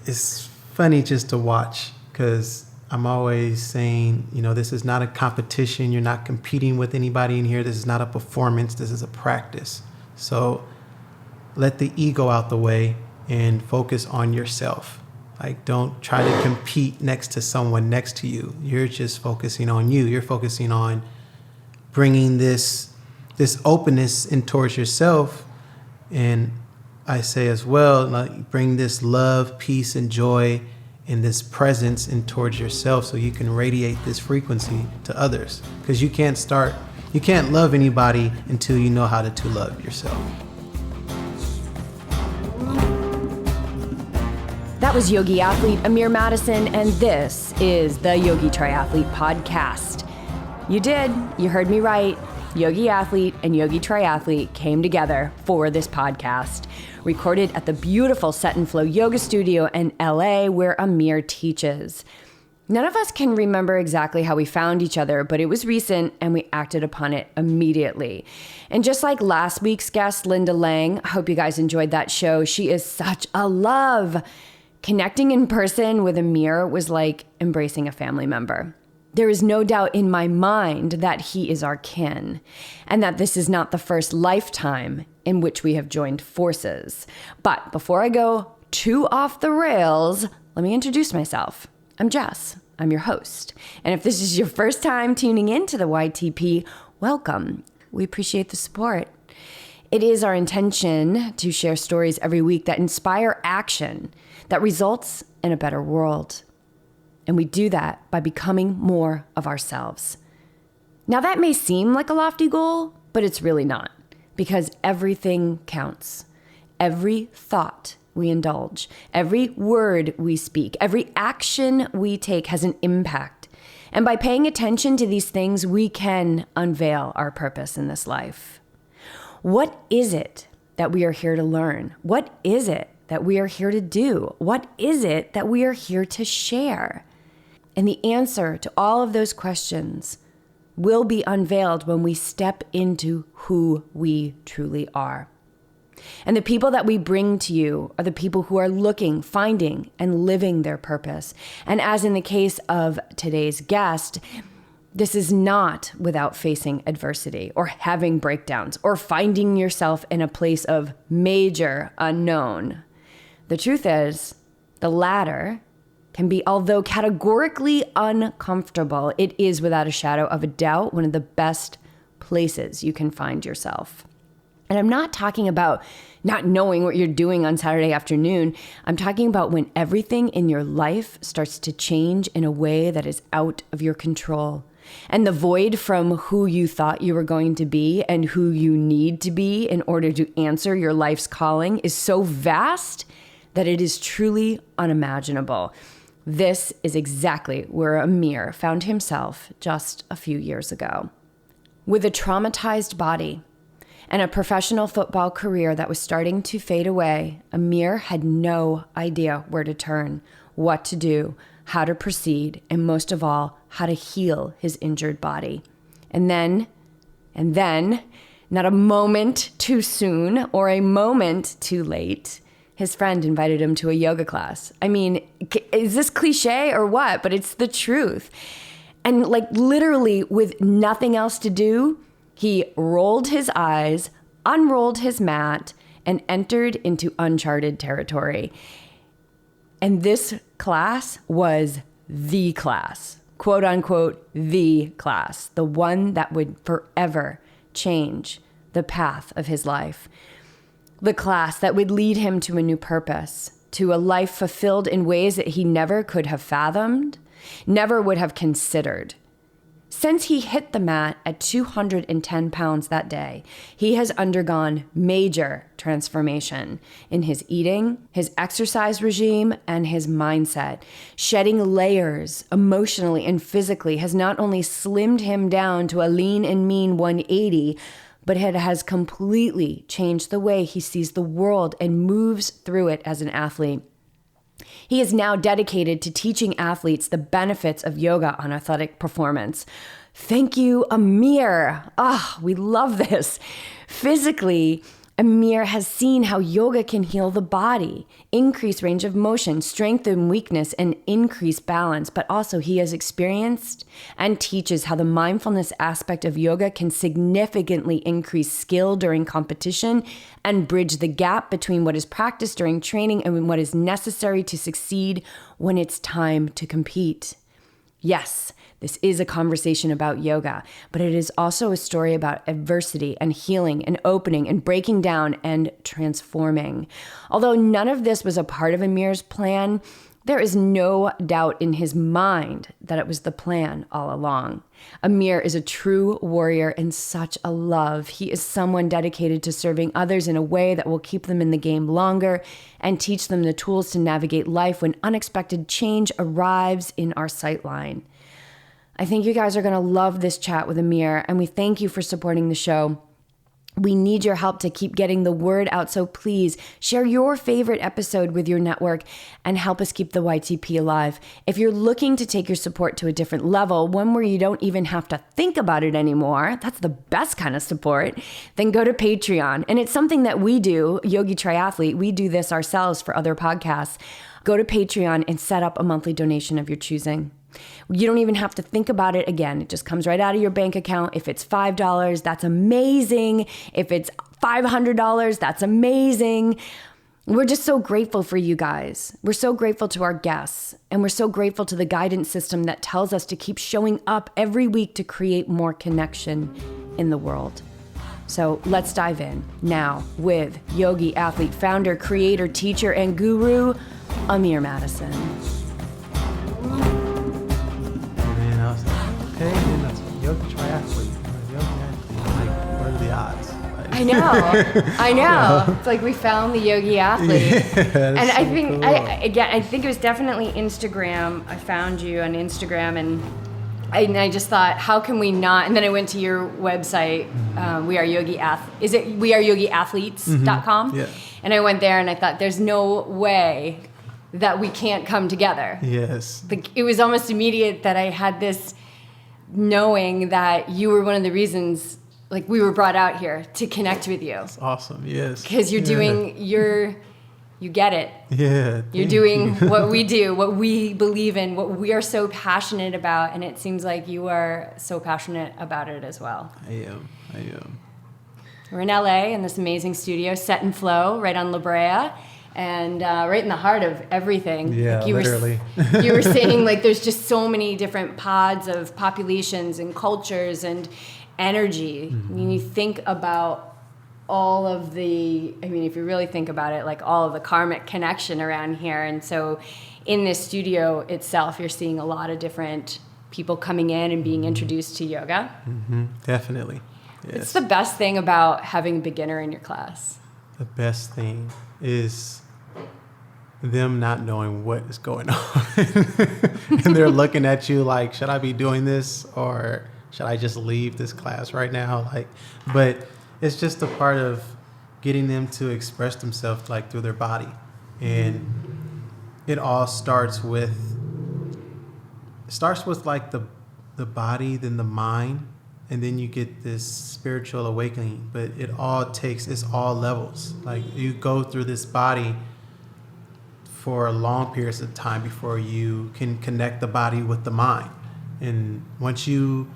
it's funny just to watch, because I'm always saying, this is not a competition. You're not competing with anybody in here. This is not a performance. This is a practice. So let the ego out the way and focus on yourself. Like, don't try to compete next to someone next to you. You're just focusing on you. You're focusing on bringing this openness in towards yourself. And I say as well, like, bring this love, peace, and joy and this presence in towards yourself, so you can radiate this frequency to others. Because you can't love anybody until you know how to love yourself. That was YogiAthlete Amir Madison, and this is the Yogi Triathlete Podcast. You heard me right. YogiAthlete and Yogi Triathlete came together for this podcast, recorded at the beautiful Set and Flow Yoga Studio in LA, where Amir teaches. None of us can remember exactly how we found each other, but it was recent and we acted upon it immediately. And just like last week's guest, Linda Lang, I hope you guys enjoyed that show. She is such a love. Connecting in person with Amir was like embracing a family member. There is no doubt in my mind that he is our kin, and that this is not the first lifetime in which we have joined forces. But before I go too off the rails, let me introduce myself. I'm Jess. I'm your host. And if this is your first time tuning into the YTP, welcome. We appreciate the support. It is our intention to share stories every week that inspire action that results in a better world. And we do that by becoming more of ourselves. Now, that may seem like a lofty goal, but it's really not, because everything counts. Every thought we indulge, every word we speak, every action we take has an impact. And by paying attention to these things, we can unveil our purpose in this life. What is it that we are here to learn? What is it that we are here to do? What is it that we are here to share? And the answer to all of those questions will be unveiled when we step into who we truly are. And the people that we bring to you are the people who are looking, finding, and living their purpose. And as in the case of today's guest, this is not without facing adversity or having breakdowns or finding yourself in a place of major unknown. The truth is, the latter can be, although categorically uncomfortable, it is without a shadow of a doubt one of the best places you can find yourself. And I'm not talking about not knowing what you're doing on Saturday afternoon. I'm talking about when everything in your life starts to change in a way that is out of your control. And the void from who you thought you were going to be and who you need to be in order to answer your life's calling is so vast that it is truly unimaginable. This is exactly where Amir found himself just a few years ago. With a traumatized body and a professional football career that was starting to fade away, Amir had no idea where to turn, what to do, how to proceed, and most of all, how to heal his injured body. And then, not a moment too soon or a moment too late, his friend invited him to a yoga class. I mean, is this cliche or what? But it's the truth. And like literally with nothing else to do, he rolled his eyes, unrolled his mat, and entered into uncharted territory. And this class was the class, quote unquote, the class, the one that would forever change the path of his life. The class that would lead him to a new purpose, to a life fulfilled in ways that he never could have fathomed, never would have considered. Since he hit the mat at 210 pounds that day, he has undergone major transformation in his eating, his exercise regime, and his mindset. Shedding layers emotionally and physically has not only slimmed him down to a lean and mean 180, but it has completely changed the way he sees the world and moves through it as an athlete. He is now dedicated to teaching athletes the benefits of yoga on athletic performance. Thank you, Amir. We love this. Physically, Amir has seen how yoga can heal the body, increase range of motion, strengthen weakness, and increase balance. But also he has experienced and teaches how the mindfulness aspect of yoga can significantly increase skill during competition and bridge the gap between what is practiced during training and what is necessary to succeed when it's time to compete. Yes, this is a conversation about yoga, but it is also a story about adversity and healing and opening and breaking down and transforming. Although none of this was a part of Amir's plan, there is no doubt in his mind that it was the plan all along. Amir is a true warrior and such a love. He is someone dedicated to serving others in a way that will keep them in the game longer and teach them the tools to navigate life when unexpected change arrives in our sightline. I think you guys are going to love this chat with Amir, and we thank you for supporting the show. We need your help to keep getting the word out, so please share your favorite episode with your network and help us keep the YTP alive. If you're looking to take your support to a different level, one where you don't even have to think about it anymore, that's the best kind of support, then go to Patreon. And it's something that we do, Yogi Triathlete, we do this ourselves for other podcasts. Go to Patreon and set up a monthly donation of your choosing. You don't even have to think about it again. It just comes right out of your bank account. If it's $5, that's amazing. If it's $500, that's amazing. We're just so grateful for you guys. We're so grateful to our guests. And we're so grateful to the guidance system that tells us to keep showing up every week to create more connection in the world. So let's dive in now with YogiAthlete founder, creator, teacher, and guru, Amir Madison. Okay, then that's yoga triathlete. Like, what are the odds? I know. It's like we found the yogi athlete. Yeah, and I so think, cool. I think it was definitely Instagram. I found you on Instagram and I just thought, how can we not? And then I went to your website, We Are Yogi Is it weareyogiathletes.com? Mm-hmm. Yeah. And I went there and I thought, there's no way that we can't come together. Yes. It was almost immediate that I had this knowing that you were one of the reasons, like, we were brought out here to connect with you. That's awesome. Yes. Because you're doing, you get it. Yeah. You're doing what we do, what we believe in, what we are so passionate about. And it seems like you are so passionate about it as well. I am. We're in LA in this amazing studio, Set and Flow, right on La Brea. And right in the heart of everything. Yeah, like literally. You were saying, like, there's just so many different pods of populations and cultures and energy. Mm-hmm. I mean, you think about all of the, if you really think about it, like all of the karmic connection around here. And so in this studio itself, you're seeing a lot of different people coming in and being introduced to yoga. Mm-hmm. Definitely. Yes. It's the best thing about having a beginner in your class. The best thing is them not knowing what is going on. And they're looking at you like, should I be doing this or should I just leave this class right now? Like, but it's just a part of getting them to express themselves, like, through their body. And it all starts with like the body, then the mind, and then you get this spiritual awakening. But it's all levels. Like, you go through this body for long periods of time before you can connect the body with the mind. And once you,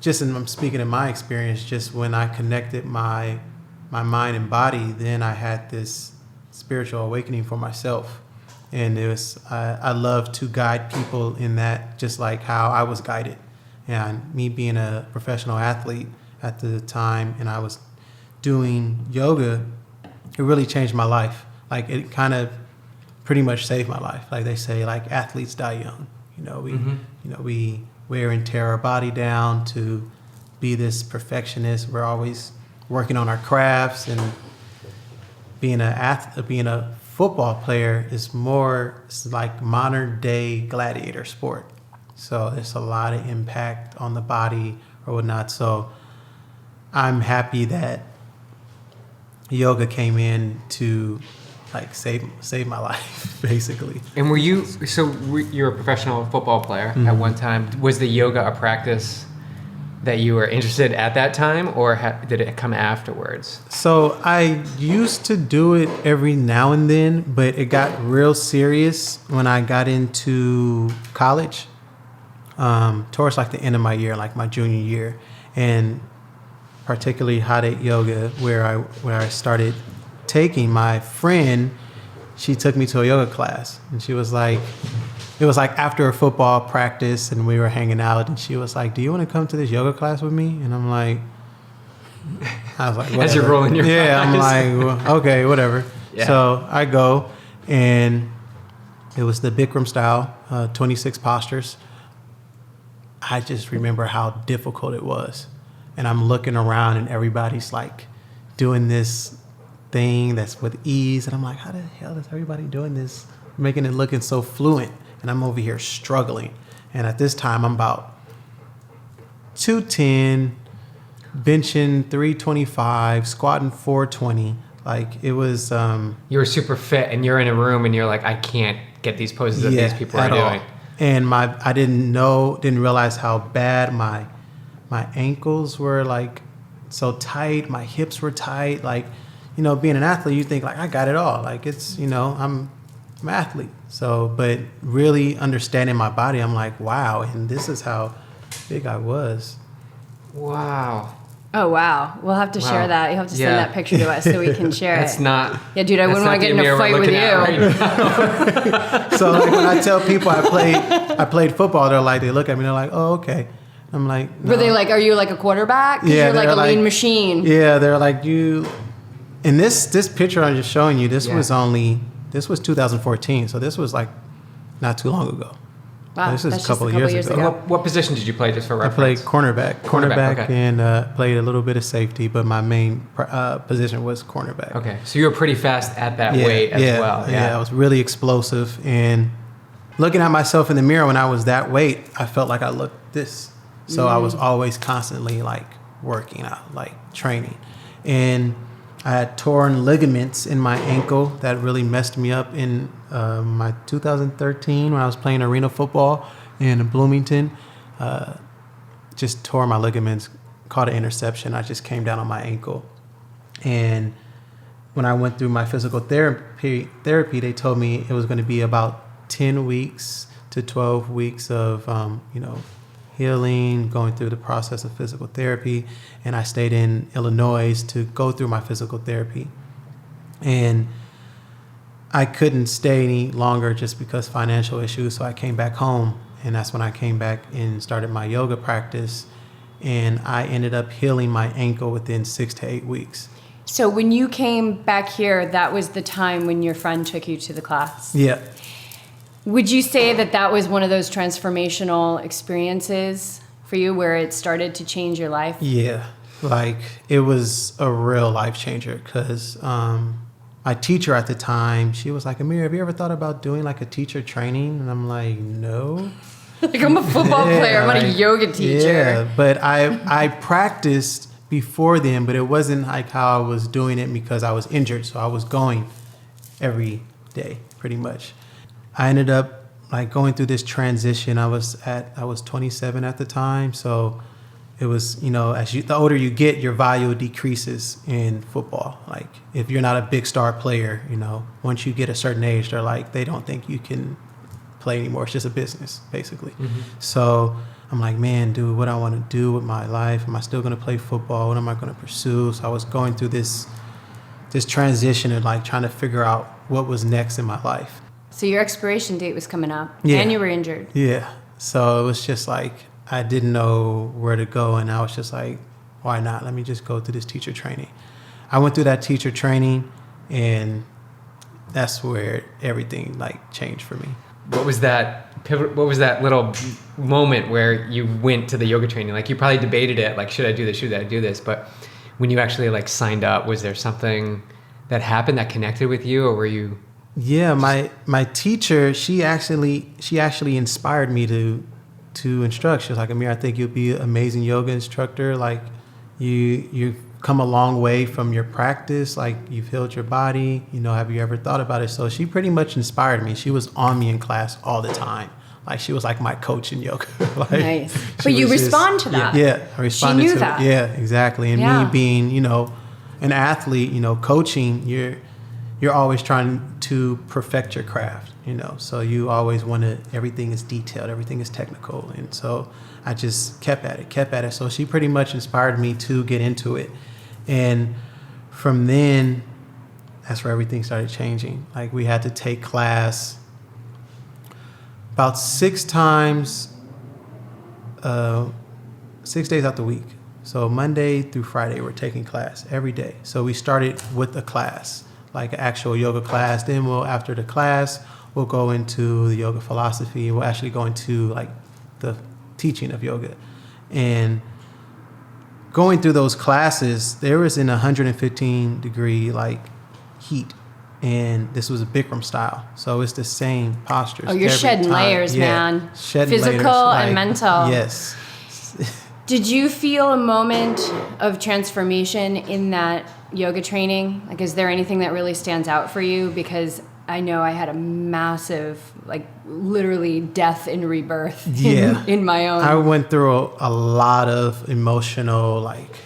and I'm speaking in my experience, just when I connected my mind and body, then I had this spiritual awakening for myself. And I love to guide people in that, just like how I was guided. And me being a professional athlete at the time, and I was doing yoga, it really changed my life. Like, it kind of pretty much saved my life. Like they say, like, athletes die young. We wear and tear our body down to be this perfectionist. We're always working on our crafts, and being a football player is it's like modern day gladiator sport. So there's a lot of impact on the body or whatnot. So I'm happy that yoga came in to, like, save my life, basically. And you're a professional football player at one time. Was the yoga a practice that you were interested at that time, or did it come afterwards? So I used to do it every now and then, but it got real serious when I got into college, towards like the end of my year, like my junior year, and particularly hot at yoga, where I started taking. My friend, she took me to a yoga class, and she was like, it was like after a football practice, and we were hanging out, and she was like, "Do you want to come to this yoga class with me?" And I'm like, I was like, whatever. As you're rolling your eyes. I'm like, well, okay, whatever. Yeah. So I go, and it was the Bikram style, 26 postures. I just remember how difficult it was. And I'm looking around, and everybody's like doing this thing that's with ease. And I'm like, how the hell is everybody doing this? Making it looking so fluent. And I'm over here struggling. And at this time, I'm about 210, benching 325, squatting 420. Like, it was... You were super fit, and you're in a room, and you're like, I can't get these poses that these people are doing. And I didn't realize how bad my ankles were, like, so tight. My hips were tight. Like, you know, being an athlete, you think, like, I got it all. Like, it's, you know, I'm an athlete. So, but really understanding my body, I'm like, wow, and this is how big I was. Wow. Oh, wow. We'll have to share that. You'll have to send that picture to us so we can share That's it. not... Yeah, dude, I wouldn't want to get in a fight with you. Right. So, like, when I tell people I played football, they're like, they look at me, they're like, oh, okay. I'm like, no. Were they like, are you like a quarterback? 'Cause Yeah, you're like a like, lean machine. Yeah, they're like, you... And this picture I'm just showing you, this was 2014, so this was like not too long ago. Wow, this is that's a couple just a of years ago. What position did you play, just for I played reference? cornerback, okay. and played a little bit of safety, but my main position was cornerback. Okay, so you were pretty fast at that weight as well. Yeah, I was really explosive, and looking at myself in the mirror when I was that weight, I felt like I looked this. So I was always constantly like working out, like training, and I had torn ligaments in my ankle that really messed me up in my 2013 when I was playing arena football in Bloomington. Just tore my ligaments, caught an interception. I just came down on my ankle. And when I went through my physical therapy, they told me it was going to be about 10 weeks to 12 weeks of, healing, going through the process of physical therapy. And I stayed in Illinois to go through my physical therapy. And I couldn't stay any longer just because financial issues. So I came back home, and that's when I came back and started my yoga practice. And I ended up healing my ankle within 6 to 8 weeks. So when you came back here, that was the time when your friend took you to the class? Yeah. Would you say that was one of those transformational experiences for you where it started to change your life? Yeah, like it was a real life changer because my teacher at the time, she was like, Amir, have you ever thought about doing like a teacher training? And I'm like, no. Like, I'm a football player, I'm not a yoga teacher. Yeah, but I practiced before then, but it wasn't like how I was doing it because I was injured. So I was going every day pretty much. I ended up like going through this transition. I was 27 at the time. So it was, the older you get, your value decreases in football. Like if you're not a big star player, once you get a certain age, they're like, they don't think you can play anymore. It's just a business, basically. Mm-hmm. So I'm like, man, dude, what I want to do with my life? Am I still going to play football? What am I going to pursue? So I was going through this transition and like trying to figure out what was next in my life. So your expiration date was coming up, yeah. And you were injured. Yeah. So it was just like, I didn't know where to go. And I was just like, why not? Let me just go through this teacher training. I went through that teacher training, and that's where everything like changed for me. What was that pivot? What was that little moment where you went to the yoga training? Like you probably debated it, like, should I do this? Should I do this? But when you actually like signed up, was there something that happened that connected with you, or were you? Yeah, my teacher, she actually inspired me to instruct. She was like, Amir, I think you'll be an amazing yoga instructor. Like you've come a long way from your practice. Like you've healed your body. Have you ever thought about it? So she pretty much inspired me. She was on me in class all the time. Like she was like my coach in yoga. Like, Nice. she But you was respond to that. Yeah, I responded knew to that. it. Yeah, exactly. And Yeah. me being, you know, an athlete, you know, coaching, you're always trying to perfect your craft, you know. So you always want to, everything is detailed, everything is technical. And so I just kept at it. So she pretty much inspired me to get into it. And from then, that's where everything started changing. Like we had to take class about 6 times, 6 days out the week. So Monday through Friday, we're taking class every day. So we started with a class, like an actual yoga class. Then after the class, we'll go into the yoga philosophy. We'll actually go into like the teaching of yoga. And going through those classes, there was in 115 degree like heat. And this was a Bikram style. So it's the same postures. Oh, you're every shedding time. layers, man. Shedding Physical layers, and mental. Yes. Did you feel a moment of transformation in that yoga training? Like, is there anything that really stands out for you? Because I know I had a massive, like, literally death and rebirth in my own. I went through a lot of emotional, like,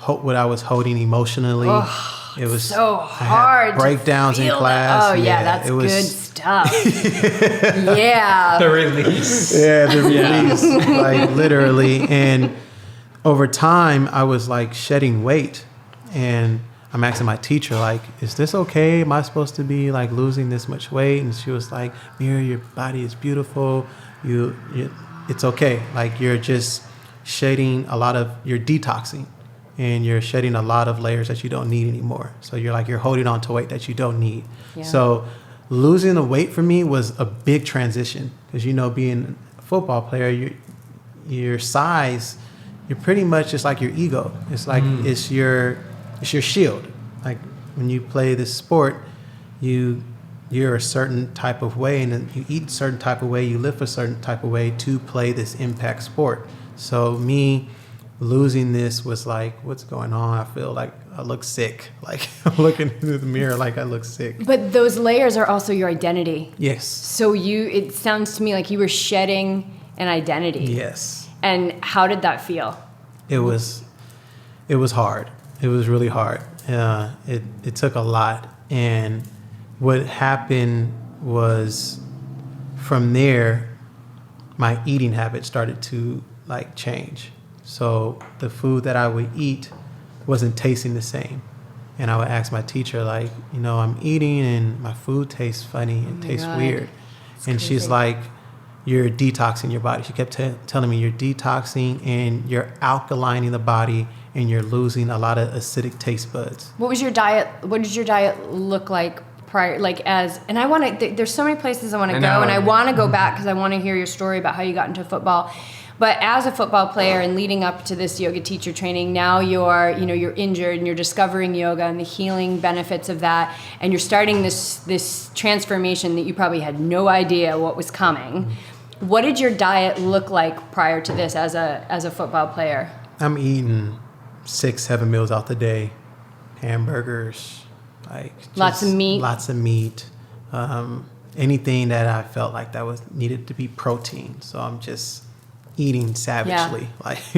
what I was holding emotionally. Oh, it was so I had hard. breakdowns to in feel class. That. Oh, yeah, that's it was, good stuff. Yeah. The release. Yeah, the release, like literally. And over time, I was like shedding weight, and I'm asking my teacher, like, is this okay? Am I supposed to be like losing this much weight? And she was like, Mir, your body is beautiful. It's okay. Like you're just you're detoxing, and you're shedding a lot of layers that you don't need anymore. So you're holding on to weight that you don't need. Yeah. So losing the weight for me was a big transition because, you know, being a football player, your size, you're pretty much just like your ego. It's like it's your shield. Like when you play this sport, you're a certain type of way, and then you eat a certain type of way, you live a certain type of way to play this impact sport. So me losing this was like, what's going on? I feel like I look sick. Like I'm looking into the mirror like I look sick. But those layers are also your identity. Yes. So it sounds to me like you were shedding an identity. Yes. And how did that feel? It was hard. It was really hard. It took a lot. And what happened was from there, my eating habits started to like change. So the food that I would eat wasn't tasting the same. And I would ask my teacher, like, you know, I'm eating and my food tastes funny and tastes weird. And she's like, you're detoxing your body. She kept telling me you're detoxing and you're alkalining the body and you're losing a lot of acidic taste buds. What was your diet? What did your diet look like prior? Like and I want to, there's so many places I want to go, and I want to go back because I want to hear your story about how you got into football. But as a football player and leading up to this yoga teacher training, now you're injured and you're discovering yoga and the healing benefits of that, and you're starting this transformation that you probably had no idea what was coming. What did your diet look like prior to this as a football player? I'm eating 6-7 meals out the day, hamburgers, like Lots of meat. Lots of meat. Anything that I felt like that needed to be protein. So I'm just eating savagely.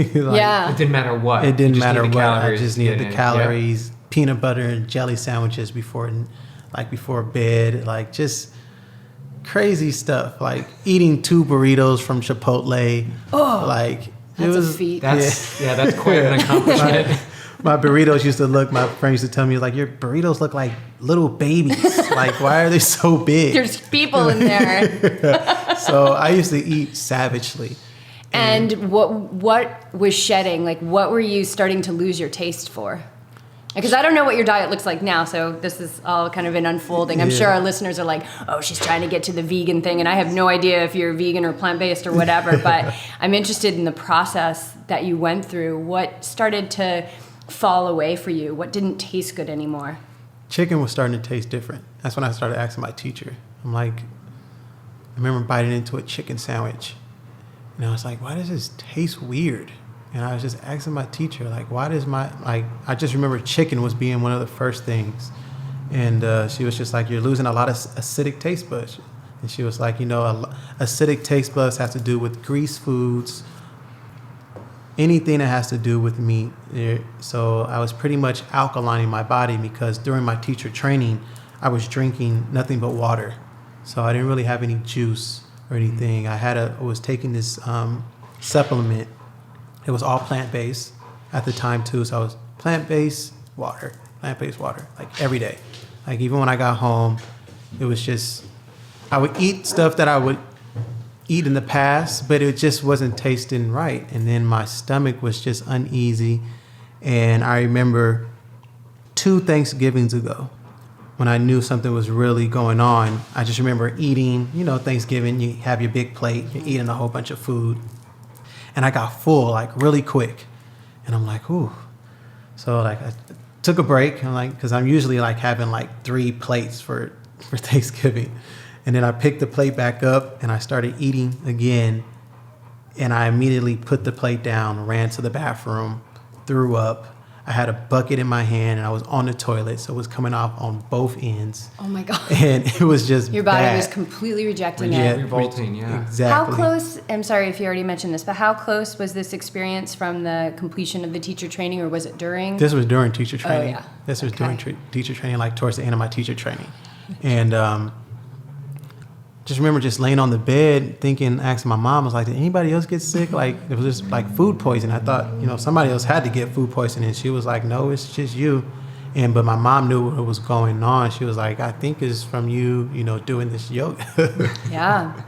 Yeah. It didn't matter what. It didn't matter what. I calories just needed the in. calories, peanut butter and jelly sandwiches before bed, like just crazy stuff. Like eating 2 burritos from Chipotle. Oh, like that's a feat. That's quite an accomplishment. My burritos my friends used to tell me, like, your burritos look like little babies. Like, why are they so big? There's people in there. So I used to eat savagely. And what was shedding? Like, what were you starting to lose your taste for? Because I don't know what your diet looks like now, so this is all kind of an unfolding. I'm sure our listeners are like, oh, she's trying to get to the vegan thing, and I have no idea if you're vegan or plant-based or whatever, but I'm interested in the process that you went through. What started to fall away for you? What didn't taste good anymore? Chicken was starting to taste different. That's when I started asking my teacher. I'm like, I remember biting into a chicken sandwich, and I was like, why does this taste weird? And I was just asking my teacher, like, why does I just remember chicken was being one of the first things. And she was just like, you're losing a lot of acidic taste buds. And she was like, acidic taste buds has to do with grease foods, anything that has to do with meat. So I was pretty much alkalining my body because during my teacher training, I was drinking nothing but water. So I didn't really have any juice or anything. I was taking this supplement. It was all plant-based at the time too. So I was plant-based water, like every day. Like even when I got home, it was just, I would eat stuff that I would eat in the past, but it just wasn't tasting right. And then my stomach was just uneasy. And I remember 2 Thanksgivings ago, when I knew something was really going on, I just remember eating, Thanksgiving, you have your big plate, you're eating a whole bunch of food. And I got full, like really quick. And I'm like, ooh. So like I took a break, and because I'm usually like having like 3 plates for Thanksgiving. And then I picked the plate back up and I started eating again. And I immediately put the plate down, ran to the bathroom, threw up. I had a bucket in my hand and I was on the toilet, so it was coming off on both ends. Oh my God. And it was just your body bad. was completely rejecting Yeah, it. Revolting, yeah. Exactly. How close, I'm sorry if you already mentioned this, but how close was this experience from the completion of the teacher training, or was it during? This was during teacher training. yeah. This was Okay. during teacher training, like towards the end of my teacher training. And just remember just laying on the bed thinking, asking my mom, I was like, did anybody else get sick? Like, it was just like food poisoning. I thought, somebody else had to get food poisoning. And she was like, no, it's just you. But my mom knew what was going on. She was like, I think it's from you, doing this yoga. Yeah.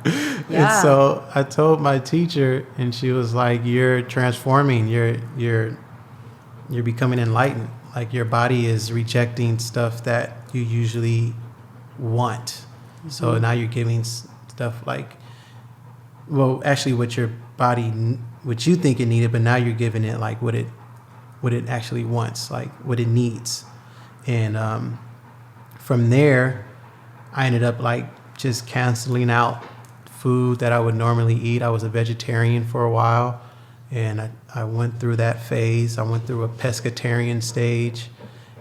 And so I told my teacher, and she was like, you're transforming. You're becoming enlightened. Like, your body is rejecting stuff that you usually want. So now you're giving stuff like, actually what your body, what you think it needed, but now you're giving it like what it actually wants, like what it needs. And from there, I ended up like just canceling out food that I would normally eat. I was a vegetarian for a while, and I went through that phase. I went through a pescatarian stage,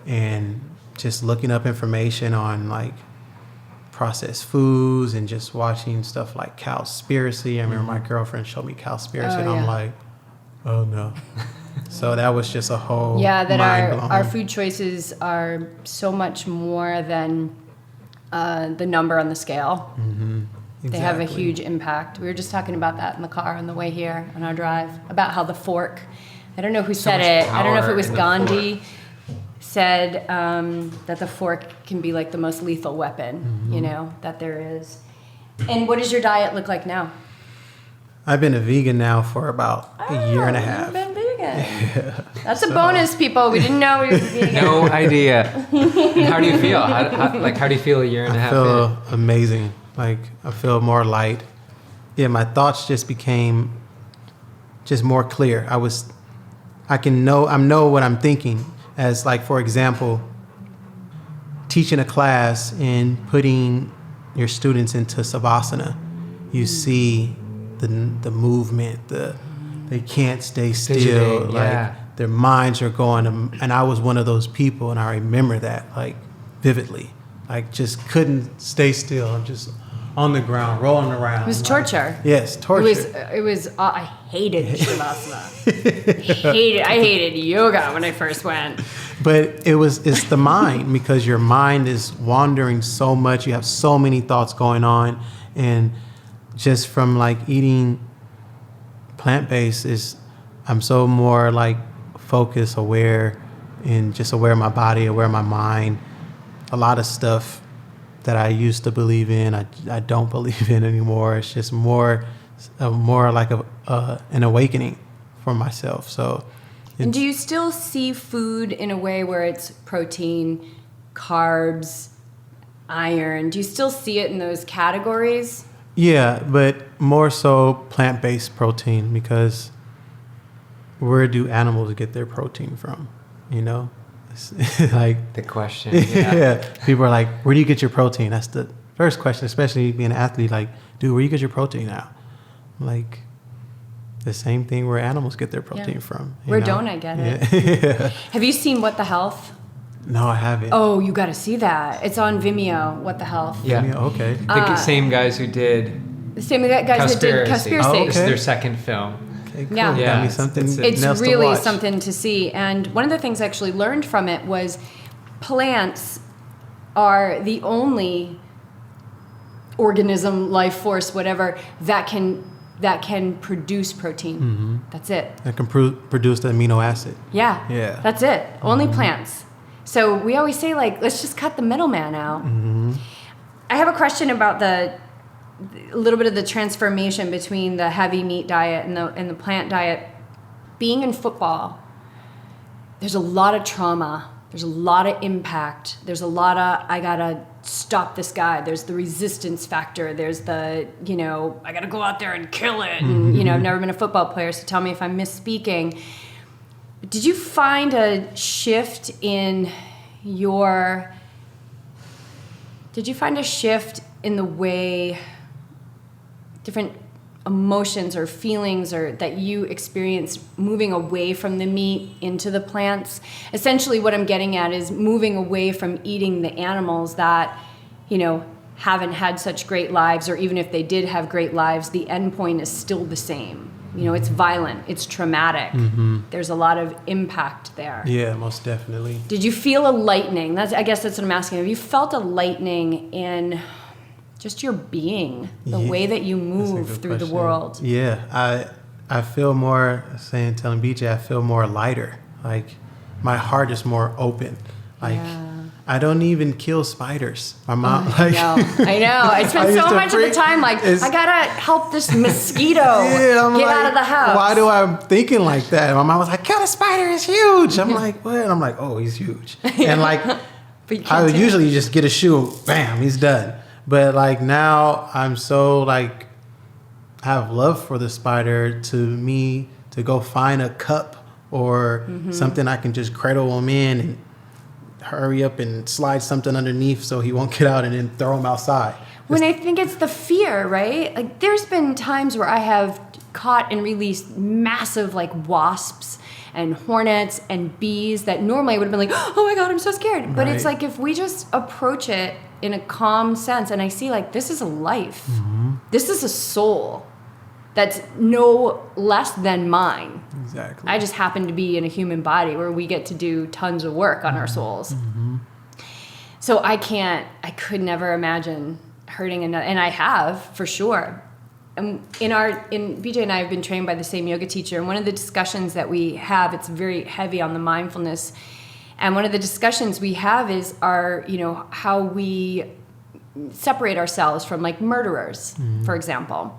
and just looking up information on like processed foods and just watching stuff like Cowspiracy. I remember my girlfriend showed me Cowspiracy, and I'm like, oh no. So that was just a whole that mind-blowing. our food choices are so much more than the number on the scale. Mm-hmm. Exactly. They have a huge impact. We were just talking about that in the car on the way here on our drive, about how the fork, I don't know who said it. I don't know if it was Gandhi, said that the fork can be like the most lethal weapon, that there is. And what does your diet look like now? I've been a vegan now for about a year and a half. You've been vegan. Yeah. That's a bonus, people. We didn't know we were vegan. No idea. And how do you feel? How do you feel a year and a half I feel in? amazing. Like, I feel more light. Yeah, my thoughts just became just more clear. I know what I'm thinking. As like, for example, teaching a class and putting your students into savasana, you see the movement, they can't stay still, like their minds are going, and I was one of those people, and I remember that like vividly, like just couldn't stay still. I'm just on the ground, rolling around. It was torture. Yes, torture. It was. I hated shavasana. I hated yoga when I first went. But it's the mind, because your mind is wandering so much. You have so many thoughts going on, and just from like eating plant-based I'm so more like focused, aware, and just aware of my body, aware of my mind. A lot of stuff that I used to believe in, I don't believe in anymore. It's just more like an awakening for myself. So. And do you still see food in a way where it's protein, carbs, iron? Do you still see it in those categories? Yeah, but more so plant-based protein, because where do animals get their protein from? Like The question. yeah. People are like, where do you get your protein? That's the first question, especially being an athlete. Like, dude, where do you get your protein now? Like, the same thing where animals get their protein from. Where don't I get it? Yeah. Have you seen What the Health? No, I haven't. Oh, you got to see that. It's on Vimeo. What the Health? Yeah. Okay. The same guys who did The same guys that did Conspiracy. Oh, This is okay. their second film. Okay, cool. Yeah. Got Yeah, me something It's else to really watch. something to see. And one of the things I actually learned from it was plants are the only organism, life force, whatever, that can produce protein. That's it. That can produce the amino acid. Yeah. Yeah. That's it. Only plants. So we always say, like, let's just cut the middleman out. I have a question about a little bit of the transformation between the heavy meat diet and the plant diet. Being in football, there's a lot of trauma. There's a lot of impact. There's a lot of, I gotta stop this guy. There's the resistance factor. There's the, I gotta go out there and kill it. And, I've never been a football player, so tell me if I'm misspeaking. Did you find a shift in the way different emotions or feelings or that you experienced moving away from the meat into the plants? Essentially what I'm getting at is moving away from eating the animals that, haven't had such great lives, or even if they did have great lives, the end point is still the same. It's violent, it's traumatic. There's a lot of impact there. Yeah, most definitely. Did you feel a lightening? I guess that's what I'm asking. Have you felt a lightening in just your being, the way that you move through the world? Yeah, I feel more, telling BJ, I feel more lighter. Like, my heart is more open. Like, I don't even kill spiders. My mom, I know. I spend so much of the time like, I gotta help this mosquito get out of the house. Why do I thinking like that? My mom was like, kill a spider, it's huge. I'm like, what? And I'm like, oh, he's huge. And like, I would usually just get a shoe, bam, he's done. But like now I'm so like, I have love for the spider to go find a cup or something I can just cradle him in and hurry up and slide something underneath so he won't get out and then throw him outside. When I think it's the fear, right? Like there's been times where I have caught and released massive like wasps and hornets and bees that normally I would have been like, oh my God, I'm so scared. But it's like if we just approach it in a calm sense and I see like this is a life. This is a soul that's no less than mine. Exactly. I just happen to be in a human body where we get to do tons of work on our souls. So I could never imagine hurting another, and I have for sure. And BJ and I have been trained by the same yoga teacher, and one of the discussions that we have, it's very heavy on the mindfulness, and one of the discussions we have is how we separate ourselves from like murderers, for example.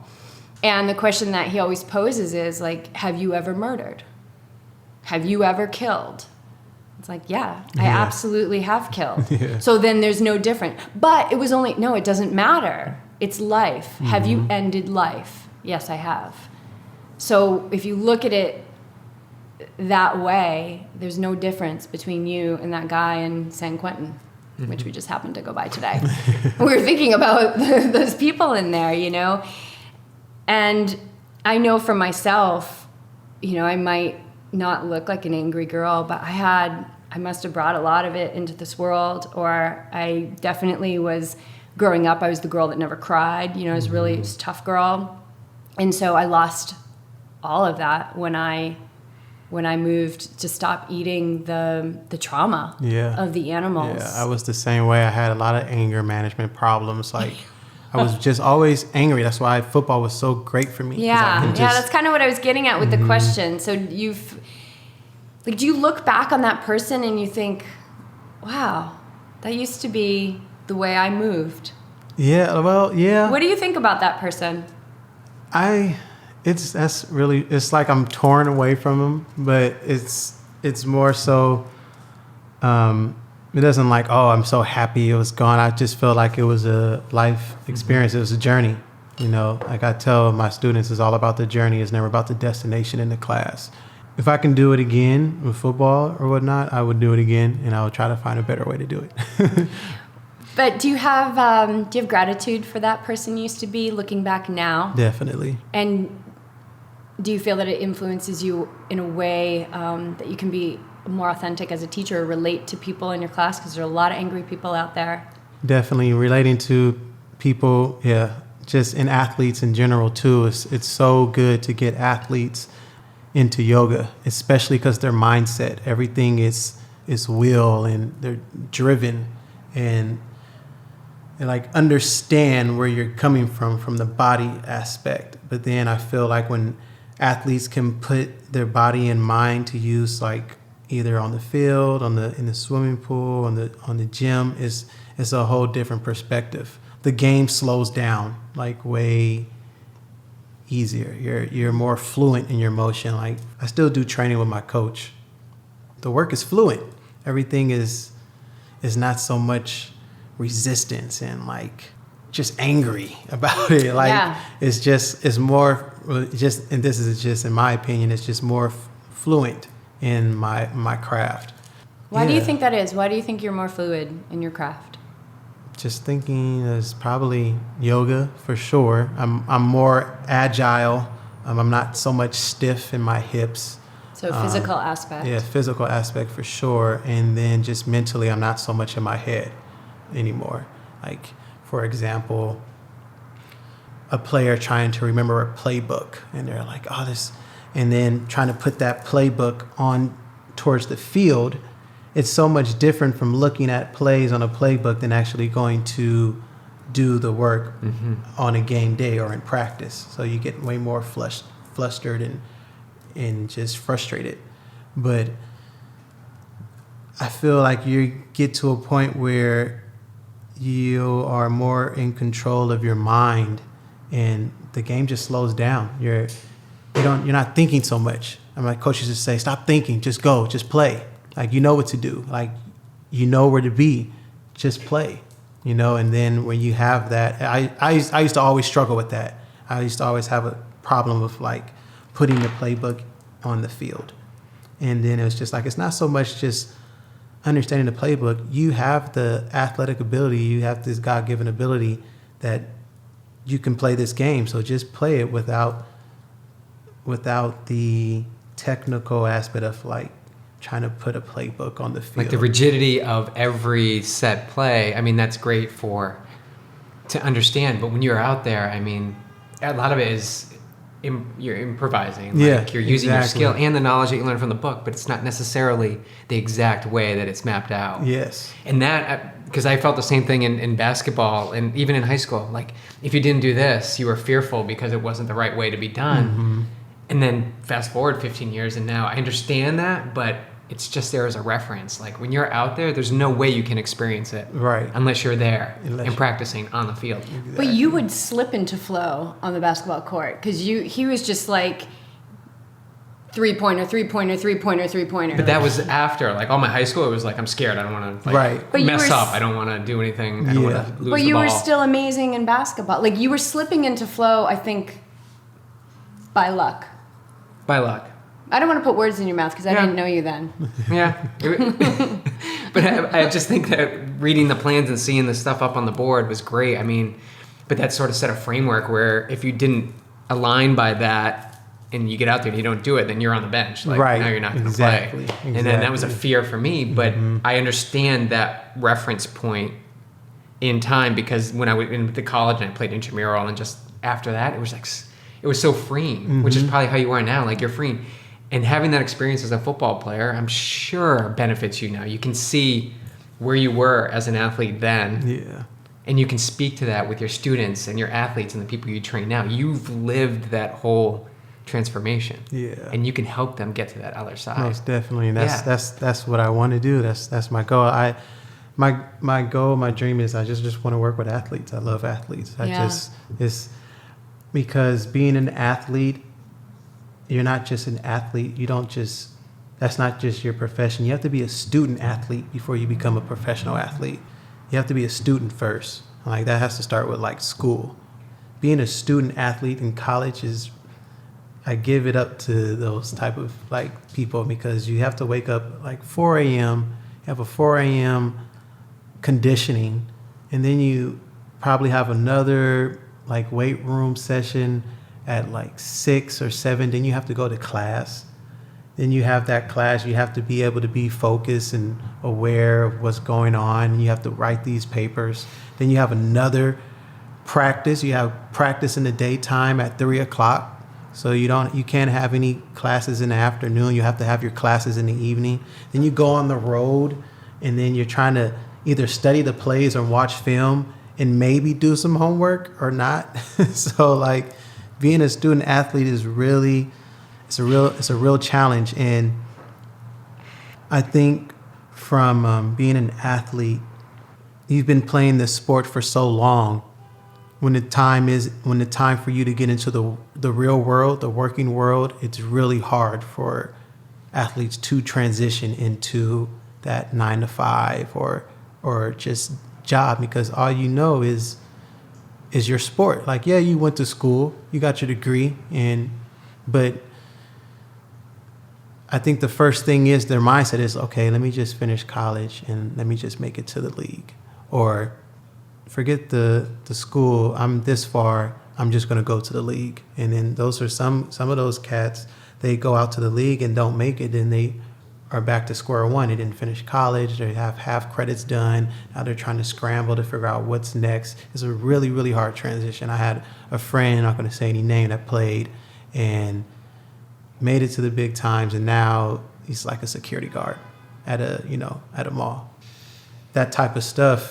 And the question that he always poses is like, have you ever murdered? Have you ever killed? It's like, yeah, I absolutely have killed. So then there's no different. But it doesn't matter. It's life. Have you ended life? Yes, I have. So if you look at it that way, there's no difference between you and that guy in San Quentin, which we just happened to go by today. We were thinking about those people in there, And I know for myself, I might not look like an angry girl, but I must have brought a lot of it into this world, or I definitely was, growing up, I was the girl that never cried, I was really a tough girl. And so I lost all of that when I moved to stop eating the trauma of the animals. Yeah, I was the same way. I had a lot of anger management problems, like I was just always angry. That's why football was so great for me. Yeah, that's kind of what I was getting at with the question. So do you look back on that person and you think, wow, that used to be the way I moved? Yeah, well, yeah. What do you think about that person? It's like I'm torn away from him, but it's more so, it doesn't like, oh, I'm so happy it was gone. I just felt like it was a life experience. It was a journey. Like I tell my students, it's all about the journey. It's never about the destination in the class. If I can do it again with football or whatnot, I would do it again, and I would try to find a better way to do it. But do you have gratitude for that person you used to be, looking back now? Definitely. And do you feel that it influences you in a way that you can be more authentic as a teacher, relate to people in your class? Because there are a lot of angry people out there. Definitely relating to people, yeah, just in athletes in general too. It's so good to get athletes into yoga, especially because their mindset, everything is will, and they're driven and like understand where you're coming from the body aspect. But then I feel like when athletes can put their body and mind to use, like either on the field, in the swimming pool, on the gym, it's a whole different perspective. The game slows down like way easier. You're more fluent in your motion. Like I still do training with my coach. The work is fluent. Everything is not so much resistance and like just angry about it. Like it's more just, and this is just in my opinion, it's just more fluent in my craft. Why do you think that is? Why do you think you're more fluid in your craft? Just thinking is probably yoga for sure. I'm more agile. I'm not so much stiff in my hips. So physical aspect. Yeah, physical aspect for sure. And then just mentally, I'm not so much in my head anymore. Like, for example, a player trying to remember a playbook, and they're like, oh, this, and then trying to put that playbook on towards the field. It's so much different from looking at plays on a playbook than actually going to do the work on a game day or in practice. So you get way more flustered and just frustrated. But I feel like you get to a point where you are more in control of your mind, and the game just slows down. You're not thinking so much. And my coaches just say, stop thinking, just go, just play. Like, you know what to do. Like, you know where to be. Just play, And then when you have that, I used to always struggle with that. I used to always have a problem with, like, putting the playbook on the field. And then it was just like, it's not so much just understanding the playbook. You have the athletic ability. You have this God-given ability that you can play this game. So just play it without the technical aspect of, like, trying to put a playbook on the field. Like the rigidity of every set play. I mean, that's great to understand. But when you're out there, I mean, a lot of it is you're improvising. Like you're using your skill and the knowledge that you learned from the book, but it's not necessarily the exact way that it's mapped out. Yes. And that, because I felt the same thing in basketball and even in high school. Like, if you didn't do this, you were fearful because it wasn't the right way to be done. Mm-hmm. And then fast forward 15 years, and now I understand that, but it's just there as a reference. Like, when you're out there, there's no way you can experience it. Right. Unless you're there and practicing on the field. Exactly. But you would slip into flow on the basketball court, because he was just like three-pointer, three-pointer, three-pointer, three-pointer. But that was after, like, all my high school, it was like, I'm scared. I don't want to mess up. I don't want to do anything. I don't want to lose the ball. But you were still amazing in basketball. Like, you were slipping into flow, I think, by luck. By luck. I don't want to put words in your mouth because I didn't know you then. Yeah. But I just think that reading the plans and seeing the stuff up on the board was great. I mean, but that sort of set a framework where if you didn't align by that and you get out there and you don't do it, then you're on the bench. Like, now you're not going to play. And then that was a fear for me. But I understand that reference point in time, because when I went into college and I played intramural, and just after that, it was like, it was so freeing, which is probably how you are now. Like, you're free. And having that experience as a football player, I'm sure benefits you now. You can see where you were as an athlete then. Yeah. And you can speak to that with your students and your athletes and the people you train now. You've lived that whole transformation. Yeah. And you can help them get to that other side. Most definitely. And that's what I want to do. That's my goal. My goal, my dream is I just want to work with athletes. I love athletes. It's because being an athlete, you're not just an athlete. That's not just your profession. You have to be a student athlete before you become a professional athlete. You have to be a student first. Like, that has to start with, like, school. Being a student athlete in college I give it up to those type of, like, people, because you have to wake up like 4 a.m. You have a 4 a.m. conditioning, and then you probably have another, like, weight room session at like 6 or 7, then you have to go to class, then you have that class. You have to be able to be focused and aware of what's going on. You have to write these papers. Then you have another practice. You have practice in the daytime at 3:00. So you can't have any classes in the afternoon. You have to have your classes in the evening. Then you go on the road, and then you're trying to either study the plays or watch film and maybe do some homework or not. So like being a student athlete is really, it's a real challenge. And I think from being an athlete, you've been playing this sport for so long. When the time for you to get into the real world, the working world, it's really hard for athletes to transition into that 9 to 5 or just job, because all you know is your sport. Like, yeah, you went to school, you got your degree, but I think the first thing is their mindset is, okay, let me just finish college and let me just make it to the league, or forget the school, I'm this far, I'm just going to go to the league. And then those are some of those cats, they go out to the league and don't make it, and they are back to square one. They didn't finish college, they have half credits done, now they're trying to scramble to figure out what's next. It's a really, really hard transition. I had a friend, I'm not going to say any name, that played and made it to the big times, and now he's like a security guard at a mall. That type of stuff,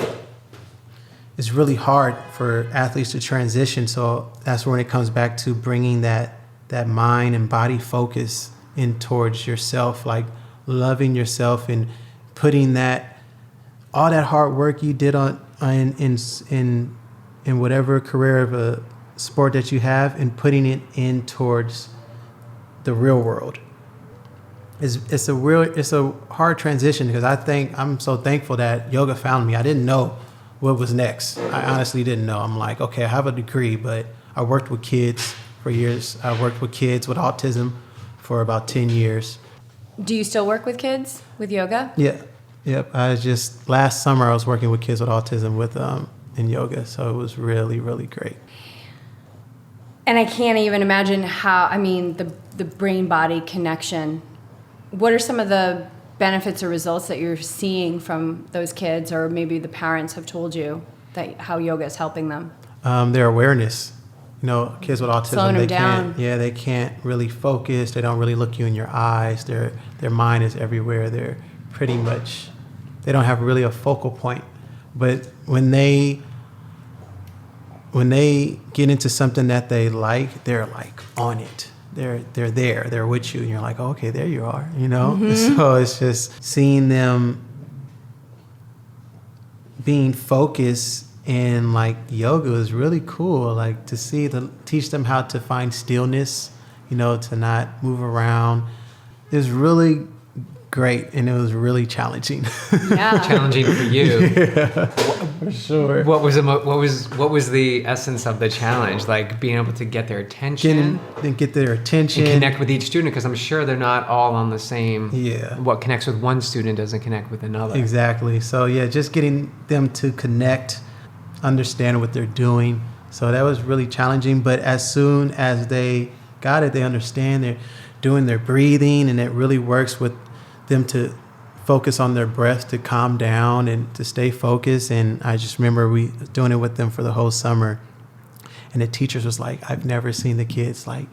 it's really hard for athletes to transition. So that's when it comes back to bringing that mind and body focus in towards yourself, like loving yourself and putting all that hard work you did in whatever career of a sport that you have, and putting it in towards the real world. It's a hard transition, because I'm so thankful that yoga found me. I didn't know what was next. I honestly didn't know. I'm like, okay, I have a degree, but I worked with kids for years. I worked with kids with autism for about 10 years. Do you still work with kids with yoga? Yeah. Yep. Last summer I was working with kids with autism in yoga. So it was really, really great. And I can't even imagine the brain-body connection. What are some of the benefits or results that you're seeing from those kids, or maybe the parents have told you that how yoga is helping them? Their awareness. Kids with autism, they can't really focus. They don't really look you in your eyes. Their mind is everywhere. They don't have really a focal point. But when they get into something that they like, they're like on it. They're with you, and you're like, oh, okay, there you are, Mm-hmm. So it's just seeing them being focused, and like yoga is really cool, like to teach them how to find stillness, to not move around. It's really great, and it was really challenging. Yeah. Challenging for you. Yeah, for sure. What was the essence of the challenge? Like being able to get their attention, get their attention, and connect with each student, because I'm sure they're not all on the same. Yeah. What connects with one student doesn't connect with another. Exactly. So yeah, just getting them to connect, understand what they're doing. So that was really challenging. But as soon as they got it, they understand, they're doing their breathing, and it really works with them to focus on their breath, to calm down and to stay focused. And I just remember we doing it with them for the whole summer, and the teachers was like, I've never seen the kids like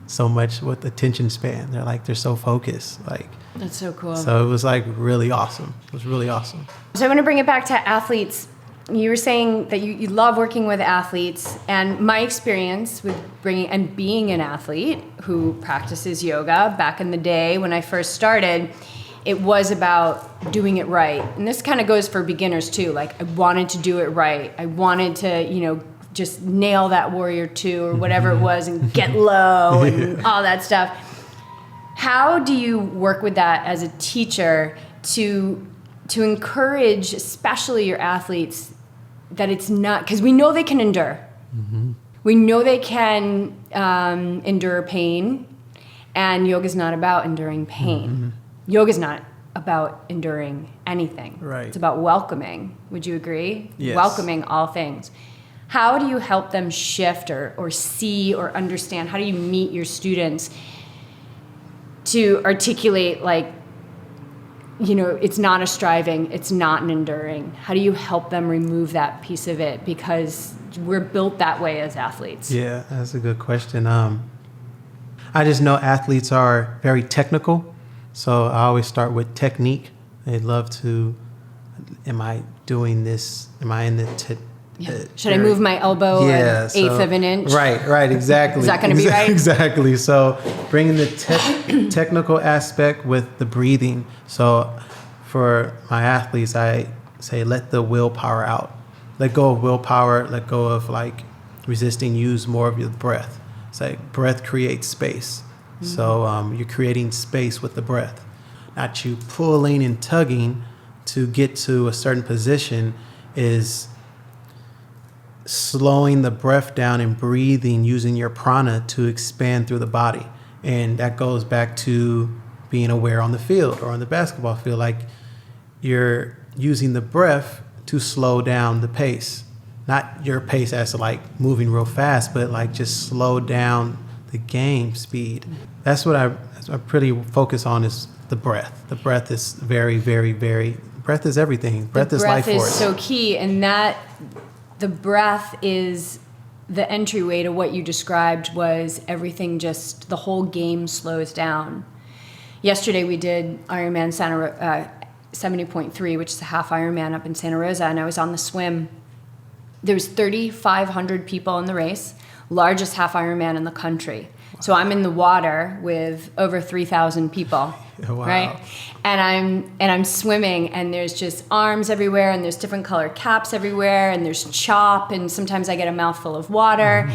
so much with attention span. They're so focused. Like, that's so cool. So it was like really awesome. It was really awesome. So I want to bring it back to athletes. You were saying that you love working with athletes, and my experience with being an athlete who practices yoga back in the day when I first started, it was about doing it right. And this kind of goes for beginners too. Like, I wanted to do it right. I wanted to, just nail that warrior two or whatever it was, and get low and all that stuff. How do you work with that as a teacher to encourage, especially your athletes, that it's not, because we know they can endure. Mm-hmm. We know they can endure pain, and yoga's not about enduring pain. Mm-hmm. Yoga's not about enduring anything. Right. It's about welcoming. Would you agree? Yes. Welcoming all things. How do you help them shift or see or understand? How do you meet your students to articulate, like, you know, it's not a striving, it's not an enduring? How do you help them remove that piece of it? Because we're built that way as athletes. Yeah, that's a good question. I just know athletes are very technical, so I always start with technique. They love to, am I doing this? Am I in the Should I move my elbow an eighth of an inch? Right, exactly. Is that going to be right? Exactly. So bringing the technical aspect with the breathing. So for my athletes, I say let the willpower out. Let go of willpower. Let go of like resisting. Use more of your breath. It's like breath creates space. Mm-hmm. So you're creating space with the breath. Not you pulling and tugging to get to a certain position is slowing the breath down and breathing using your prana to expand through the body. And that goes back to being aware on the field or on the basketball field. Like you're using the breath to slow down the pace. Not your pace as like moving real fast, but like just slow down the game speed. That's what I pretty focus on is the breath. The breath is very, very, very, breath is everything. Breath is life force. The breath is so key, and that the breath is the entryway to what you described was everything, just the whole game slows down. Yesterday we did Ironman 70.3, which is a half Ironman up in Santa Rosa, and I was on the swim. There was 3,500 people in the race, largest half Ironman in the country. Wow. So I'm in the water with over 3,000 people, wow. Right? And I'm swimming, and there's just arms everywhere, and there's different colored caps everywhere, and there's chop, and sometimes I get a mouthful of water.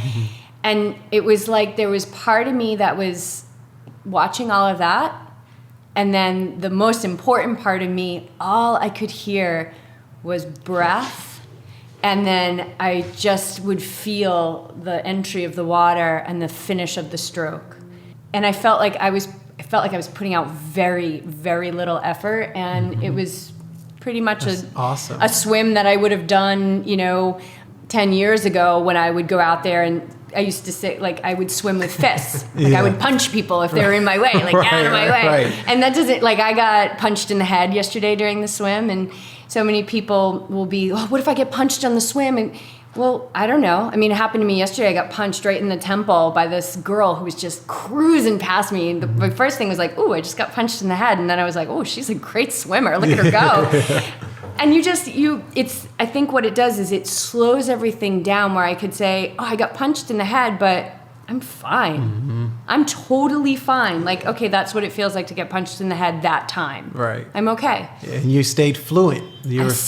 And it was like there was part of me that was watching all of that, and then the most important part of me, all I could hear was breath. And then I just would feel the entry of the water and the finish of the stroke. And I felt like I was putting out very, very little effort, and it was pretty much awesome. A swim that I would have done, 10 years ago when I would go out there, and I used to say, like, I would swim with fists. Like, I would punch people if they were in my way, like, get out of my way. Right. And that doesn't, like, I got punched in the head yesterday during the swim, and so many people will be, oh, what if I get punched on the swim? And, well, I don't know. I mean, it happened to me yesterday. I got punched right in the temple by this girl who was just cruising past me. And my first thing was like, oh, I just got punched in the head. And then I was like, oh, she's a great swimmer. Look at her go. And I think what it does is it slows everything down, where I could say, oh, I got punched in the head, but I'm fine. Mm-hmm. I'm totally fine. Like, okay, that's what it feels like to get punched in the head that time. Right. I'm okay. And you stayed fluent.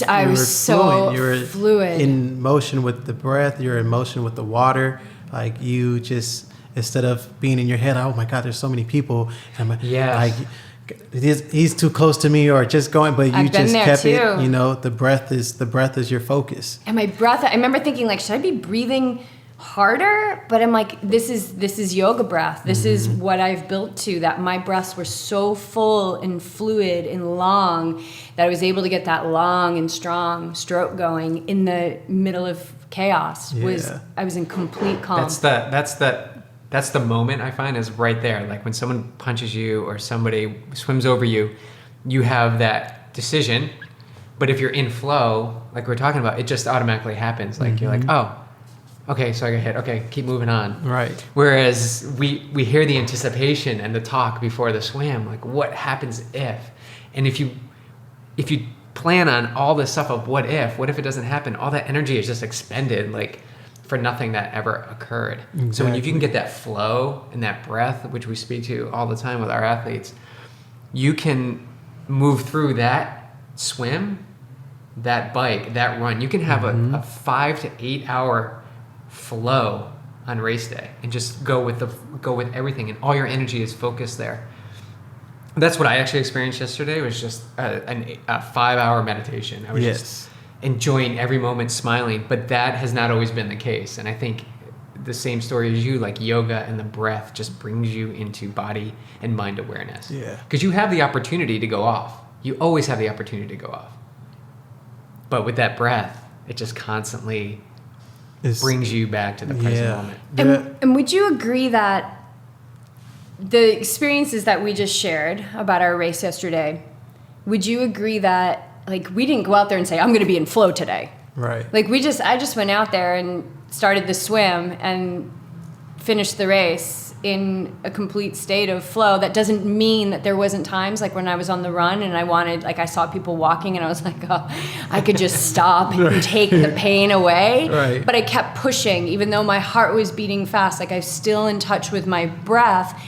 I was so You were fluid. In motion with the breath. You're in motion with the water. Like you just, instead of being in your head, oh my God, there's so many people. And like, he's too close to me, or just going, but you just kept it. The breath is your focus. And my breath, I remember thinking, like, should I be breathing harder? But I'm like, this is yoga breath. This is what I've built to, that my breaths were so full and fluid and long that I was able to get that long and strong stroke going in the middle of chaos. I was in complete calm. That's the moment I find is right there. Like when someone punches you or somebody swims over you, you have that decision. But if you're in flow, like we're talking about, it just automatically happens. Like you're like, oh, okay, so I got hit. Okay, keep moving on. Right. Whereas we hear the anticipation and the talk before the swim, like what happens if? And if you plan on all this stuff of what if it doesn't happen, all that energy is just expended like for nothing that ever occurred. Exactly. So when you can get that flow and that breath, which we speak to all the time with our athletes, you can move through that swim, that bike, that run. You can have a 5 to 8 hour flow on race day and just go with everything, and all your energy is focused there. That's what I actually experienced yesterday. Was just a 5-hour meditation. I was just enjoying every moment, smiling, but that has not always been the case. And I think the same story as you, like yoga and the breath just brings you into body and mind awareness. Yeah. Because you have the opportunity to go off. You always have the opportunity to go off. But with that breath, it just constantly brings you back to the present moment. And would you agree that the experiences that we just shared about our race yesterday, would you agree that like we didn't go out there and say, I'm going to be in flow today? Right. Like I just went out there and started the swim and finished the race in a complete state of flow. That doesn't mean that there wasn't times like when I was on the run and I saw people walking and I was like, oh, I could just stop and take the pain away. Right. But I kept pushing, even though my heart was beating fast. Like I was still in touch with my breath.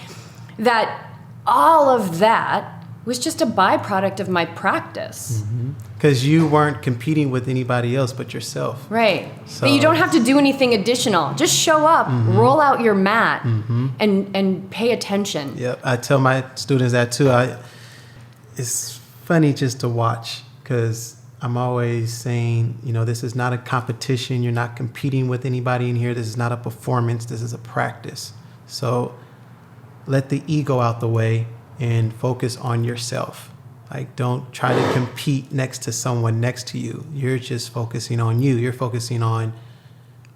That all of that was just a byproduct of my practice. Because you weren't competing with anybody else but yourself. Right. So, but you don't have to do anything additional. Just show up, roll out your mat, and pay attention. Yep. I tell my students that too. It's funny just to watch because I'm always saying, this is not a competition. You're not competing with anybody in here. This is not a performance. This is a practice. So let the ego out the way and focus on yourself. Like, don't try to compete next to someone next to you. You're just focusing on you. You're focusing on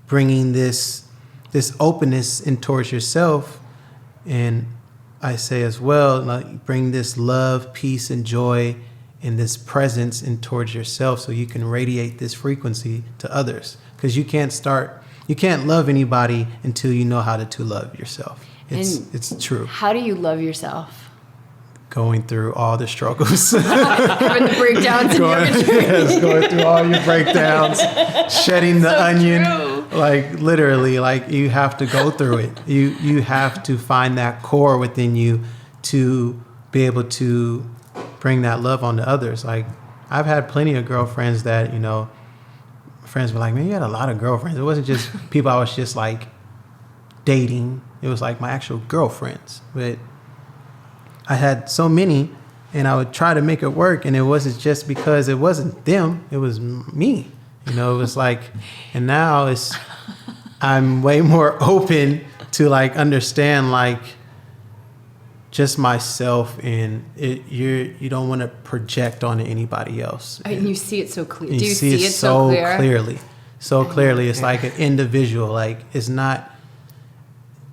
bringing this openness in towards yourself. And I say as well, like, bring this love, peace, and joy and this presence in towards yourself so you can radiate this frequency to others. Because you can't love anybody until you know how to love yourself. It's true. How do you love yourself? Going through all the struggles. Having the breakdowns in your journey. Going through all your breakdowns, shedding the onion. True. Like literally, like you have to go through it. You have to find that core within you to be able to bring that love on to others. Like I've had plenty of girlfriends that, friends were like, man, you had a lot of girlfriends. It wasn't just people I was just like dating. It was like my actual girlfriends. But I had so many, and I would try to make it work, and it wasn't just because it wasn't them, it was me. It was like, and now I'm way more open to like understand like just myself, and you don't want to project onto anybody else. And you see it so clearly. Do you see it so clearly? So clearly, it's like an individual. Like it's not.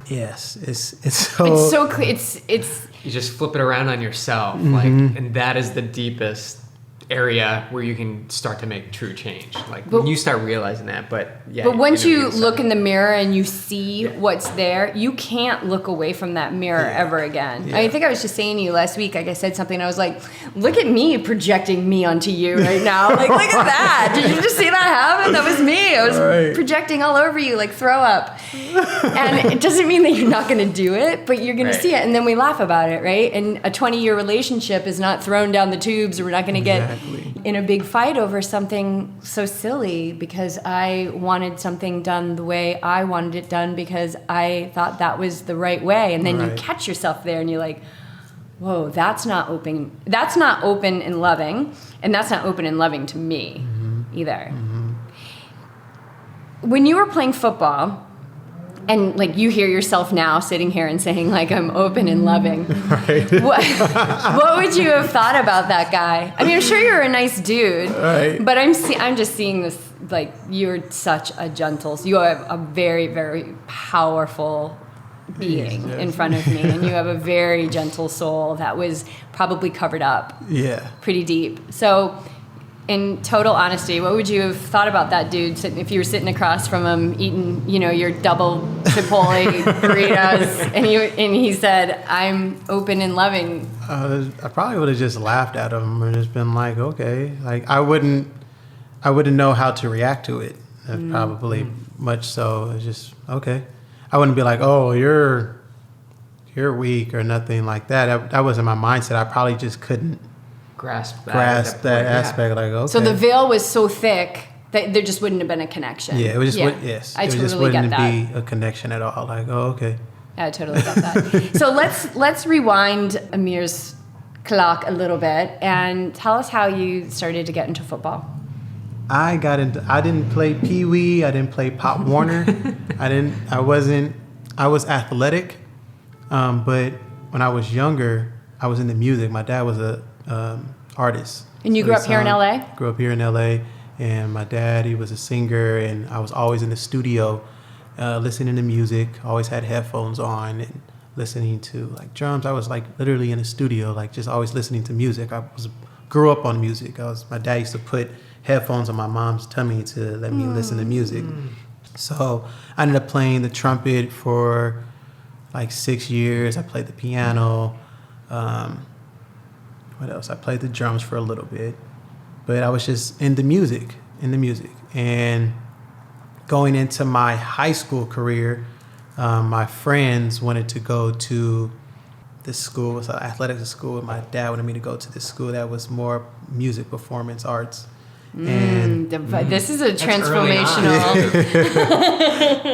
Yes, it's so clear. It's. You just flip it around on yourself, and that is the deepest area where you can start to make true change. When you start realizing that, but once you look in the mirror and you see what's there, you can't look away from that mirror ever again. Yeah. I think I was just saying to you last week, like I said something, I was like, look at me projecting me onto you right now. Like, look at that. Did you just see that happen? That was me. I was projecting all over you, like throw up. And it doesn't mean that you're not going to do it, but you're going to see it. And then we laugh about it, right? And a 20-year relationship is not thrown down the tubes, or we're not going to get in a big fight over something so silly because I wanted something done the way I wanted it done because I thought that was the right way. And then you catch yourself there and you're like, whoa, that's not open. That's not open and loving. And that's not open and loving to me either. When you were playing football, and like you hear yourself now sitting here and saying like I'm open and loving. Right. What would you have thought about that guy? I mean, I'm sure you're a nice dude, but I'm just seeing this like you're such a gentle. You have a very, very powerful being in front of me, and you have a very gentle soul that was probably covered up. Yeah. Pretty deep. So, in total honesty, what would you have thought about that dude if you were sitting across from him eating, your double Chipotle burritos, and he said, "I'm open and loving"? I probably would have just laughed at him and just been like, "Okay." Like I wouldn't know how to react to it. Probably much so. It's just okay. I wouldn't be like, "Oh, you're weak" or nothing like that. That wasn't my mindset. I probably just couldn't grasp that aspect. Like, okay. So the veil was so thick that there just wouldn't have been a connection. Yeah, it was just I it totally just wouldn't get that. be a connection at all. Like, oh, okay. I totally get that. So let's rewind Amir's clock a little bit and tell us how you started to get into football. I didn't play Pee Wee. I didn't play Pop Warner. I was athletic, but when I was younger, I was into music. My dad was a artist. And you grew up here in LA? Grew up here in LA, and my dad, he was a singer, and I was always in the studio listening to music. Always had headphones on and listening to like drums. I was like literally in the studio, like just always listening to music. Grew up on music. My dad used to put headphones on my mom's tummy to let me listen to music. So I ended up playing the trumpet for like 6 years. I played the piano. What else? I played the drums for a little bit, but I was just in the music. And going into my high school career, my friends wanted to go to this school. It was an athletics school, and my dad wanted me to go to this school that was more music performance arts. And this is a transformational.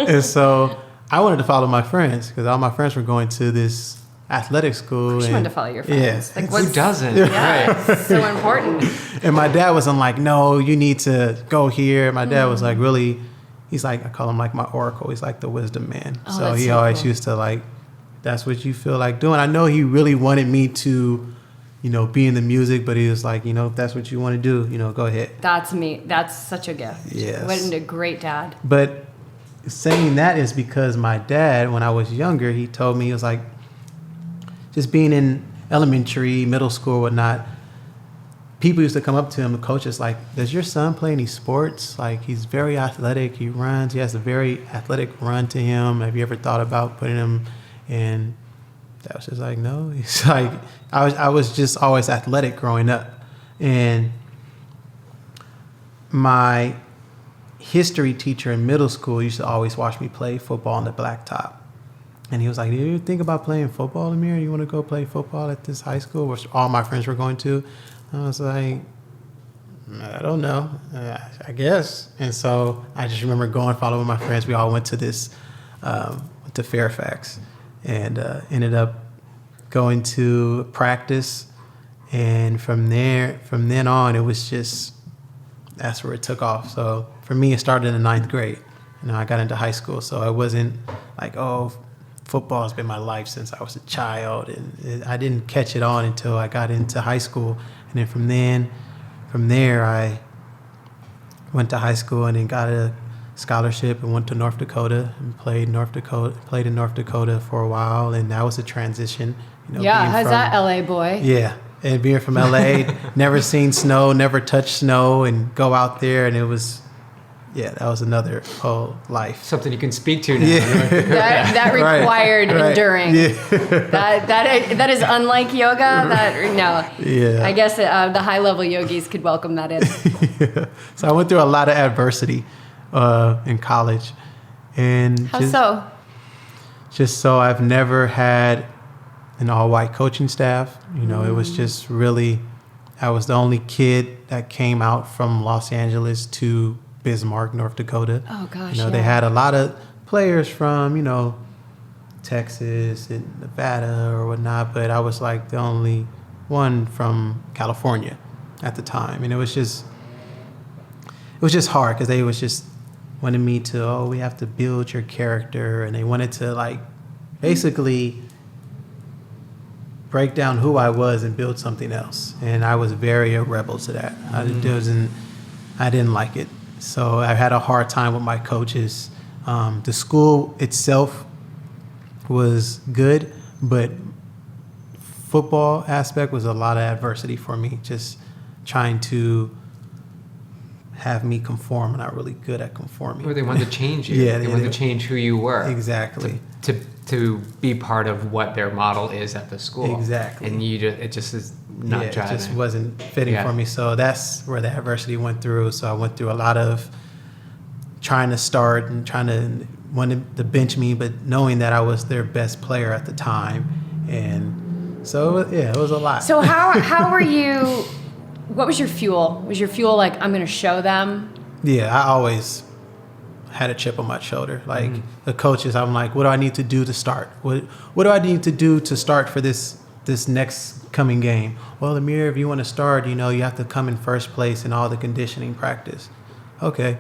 And so I wanted to follow my friends because all my friends were going to this athletic school. You wanted to follow your friends. Yeah. Like, Who doesn't? Yeah, it's so important. And my dad wasn't like, no, you need to go here. My dad was like, really, he's like, I call him like my oracle. He's like the wisdom man. Oh, So he so always cool. used to like, that's what you feel like doing. I know he really wanted me to, be in the music, but he was like, if that's what you want to do, go ahead. That's me. That's such a gift. Yes. What a great dad. But saying that is because my dad, when I was younger, he told me, he was like, just being in elementary, middle school, whatnot, people used to come up to him, the coaches, like, does your son play any sports? Like, he's very athletic. He runs. He has a very athletic run to him. Have you ever thought about putting him in? That was just like, no. It's like, I was just always athletic growing up. And my history teacher in middle school used to always watch me play football on the blacktop. And he was like, do you think about playing football, Amir? You want to go play football at this high school, which all my friends were going to? I was like, I don't know. I guess. And so I just remember going, following my friends. We all went to this, went to Fairfax, and ended up going to practice. And from then on, it was just, that's where it took off. So for me, it started in the 9th grade. I got into high school, so it wasn't like, oh, football has been my life since I was a child. And I didn't catch it on until I got into high school. And then from there, I went to high school and then got a scholarship and went to North Dakota and played in North Dakota for a while. And that was a transition. How's that, LA boy? Yeah. And being from LA, never seen snow, never touched snow, and go out there, and it was, that was another whole life. Something you can speak to now. Yeah. That required Right. Yeah. Yeah. That is unlike yoga. Yeah. I guess the high level yogis could welcome that in. Yeah. So I went through a lot of adversity in college, and How so? Just so I've never had an all-white coaching staff. It was just really, I was the only kid that came out from Los Angeles to Bismarck, North Dakota. Oh gosh. They had a lot of players from, Texas and Nevada or whatnot, but I was like the only one from California at the time. And it was just hard because they was just wanted me to, we have to build your character. And they wanted to like basically break down who I was and build something else. And I was very a rebel to that. I didn't like it. So I had a hard time with my coaches. The school itself was good, but football aspect was a lot of adversity for me, just trying to have me conform. I'm not really good at conforming. Or they wanted to change you. Yeah, they wanted to change who you were. Exactly. To be part of what their model is at the school. Exactly. And it just is not It driving. just wasn't fitting for me. So that's where the adversity went through. So I went through a lot of trying to start and wanted to bench me, but knowing that I was their best player at the time. And so, it was a lot. So how were you, what was your fuel? Was your fuel like, I'm going to show them? Yeah, I always had a chip on my shoulder. Like the coaches, I'm like, what do I need to do to start? What do I need to do to start for this next coming game? Well, Amir, if you want to start, you have to come in first place in all the conditioning practice. Okay.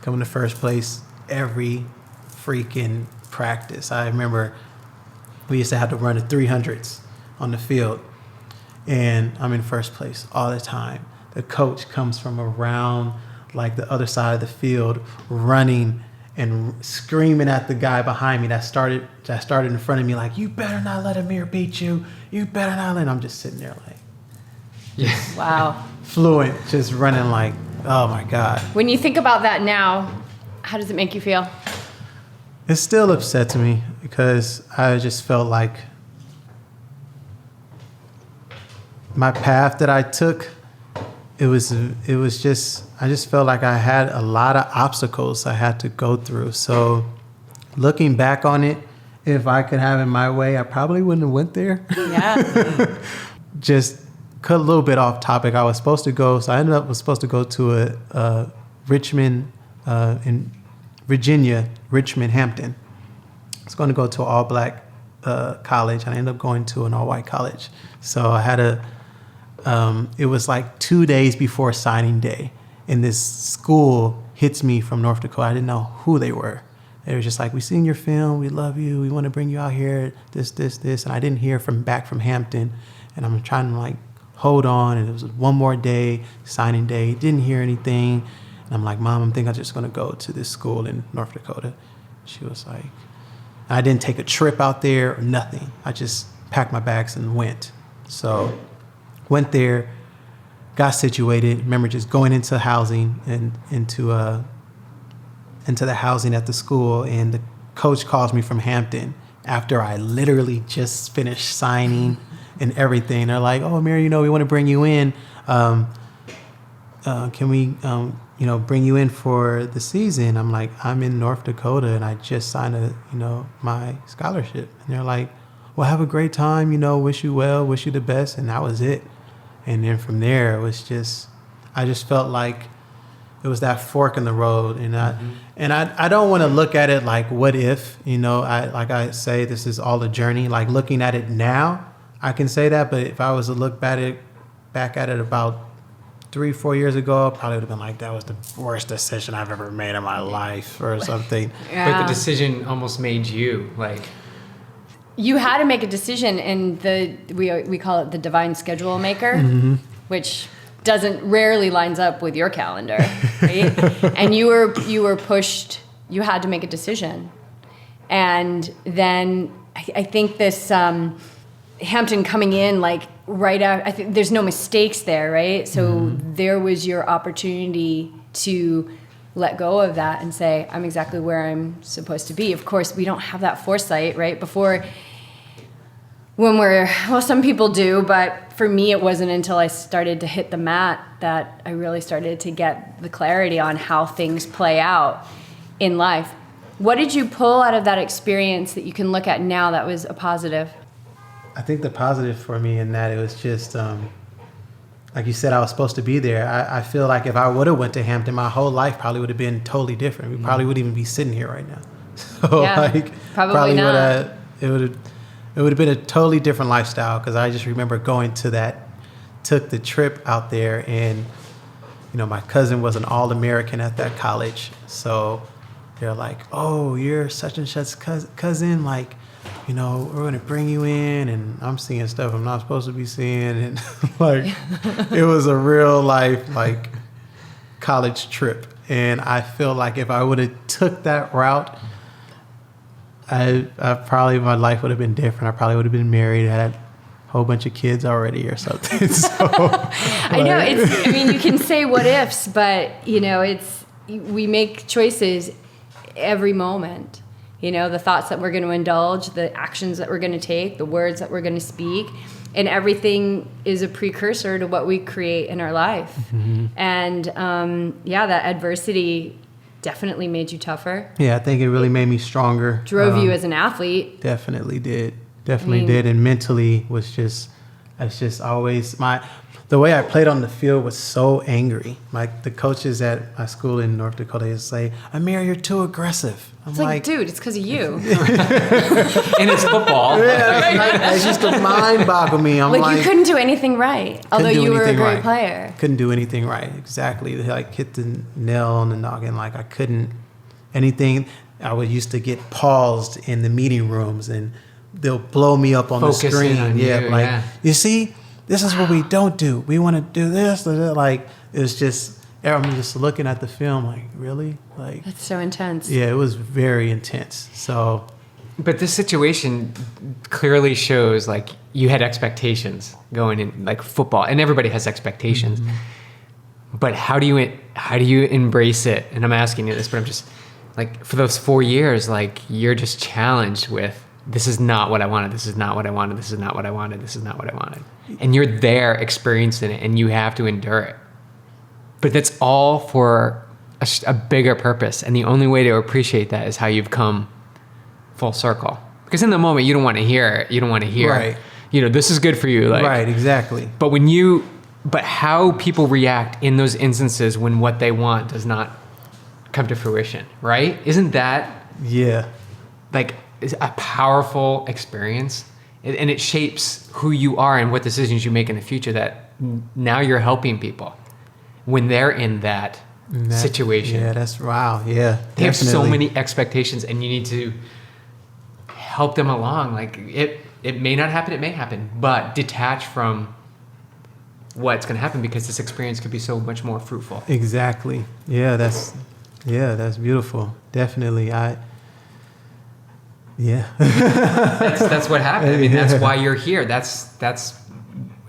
Come in the first place every freaking practice. I remember we used to have to run the 300s on the field, and I'm in first place all the time. The coach comes from around like the other side of the field running, and screaming at the guy behind me that started in front of me, like, you better not let Amir beat you. You better not let. And I'm just sitting there like, Yeah. Wow. fluent, just running like, oh my God. When you think about that now, how does it make you feel? It still upsets me because I just felt like my path that I took, I just felt like I had a lot of obstacles I had to go through. So looking back on it, if I could have it my way, I probably wouldn't have went there. Yeah. Just cut a little bit off topic. I was supposed to go to a Richmond, in Virginia, Richmond, Hampton. I was going to go to an all-black college, and I ended up going to an all-white college. So I had it was like 2 days before signing day, and this school hits me from North Dakota. I didn't know who they were. They were just like, we seen your film, we love you, we want to bring you out here, this. And I didn't hear back from Hampton, and I'm trying to like hold on, and it was one more day, signing day, didn't hear anything. And I'm like, Mom, I think I'm just going to go to this school in North Dakota. She was like, I didn't take a trip out there or nothing. I just packed my bags and went. So went there, got situated. Remember just going into housing and into the housing at the school. And the coach calls me from Hampton after I literally just finished signing and everything. They're like, oh, Amir, we want to bring you in. Can we, bring you in for the season? I'm like, I'm in North Dakota and I just signed my scholarship. And they're like, well, have a great time, wish you well, wish you the best. And that was it. And then from there, it was I just felt like it was that fork in the road. And I don't want to look at it like, what if, like I say, this is all a journey. Like looking at it now, I can say that. But if I was to look back at it about 3-4 years ago, I probably would have been like, that was the worst decision I've ever made in my life or something. Yeah. But the decision almost made you like. You had to make a decision, and we call it the divine schedule maker, which rarely lines up with your calendar, right? And you were pushed. You had to make a decision, and then I think this Hampton coming in like right out. I think there's no mistakes there, right? So there was your opportunity to let go of that and say, I'm exactly where I'm supposed to be. Of course, we don't have that foresight, right? Some people do, but for me, it wasn't until I started to hit the mat that I really started to get the clarity on how things play out in life. What did you pull out of that experience that you can look at now that was a positive? I think the positive for me in that it was just, like you said, I was supposed to be there. I feel like if I would have went to Hampton, my whole life probably would have been totally different. We probably wouldn't even be sitting here right now. So Yeah, probably not. It would have been a totally different lifestyle because I just remember took the trip out there, and my cousin was an All-American at that college. So they're like, oh, you're such and such cousin, like, we're going to bring you in, and I'm seeing stuff I'm not supposed to be seeing. And like, it was a real life, like, college trip. And I feel like if I would have took that route, I probably, my life would have been different. I probably would have been married, had a whole bunch of kids already or something. So, I know you can say what ifs, but we make choices every moment. The thoughts that we're going to indulge, the actions that we're going to take, the words that we're going to speak, and everything is a precursor to what we create in our life. Mm-hmm. And that adversity definitely made you tougher. Yeah, I think it really made me stronger. Drove you as an athlete. Definitely did. And mentally it's just always the way I played on the field was so angry. Like the coaches at my school in North Dakota would say, Amir, you're too aggressive. It's like, dude, it's because of you. And it's football. Yeah, it's just a mind boggle me. I'm like, you couldn't do anything right, although you were a great player. Couldn't do anything right. Exactly. They like hit the nail on the noggin. Like I couldn't anything. I used to get paused in the meeting rooms, and they'll blow me up on the screen. On you see, this is what we don't do. We want to do this. Like it's just I'm just looking at the film like, really? Like, That's so intense. yeah, it was very intense. So, But this situation clearly shows like you had expectations going in, like football, and everybody has expectations. But how do you embrace it? And I'm asking you this, but I'm just like, for those 4 years, like you're just challenged with, this is not what I wanted. This is not what I wanted. This is not what I wanted. This is not what I wanted. And you're there experiencing it, and you have to endure it. But that's all for a bigger purpose. And the only way to appreciate that is how you've come full circle. Because in the moment, you don't want to hear it. You don't want to hear, right. This is good for you. Like, right, exactly. But how people react in those instances when what they want does not come to fruition, right? Isn't that like a powerful experience? And it shapes who you are and what decisions you make in the future, that now you're helping people when they're in that situation. Yeah, that's wow. Yeah, they have so definitely. many expectations, and you need to help them along. Like it may not happen, it may happen, but detach from what's going to happen, because this experience could be so much more fruitful. Exactly. Yeah, that's beautiful. Definitely. That's what happened. I mean, that's why you're here. That's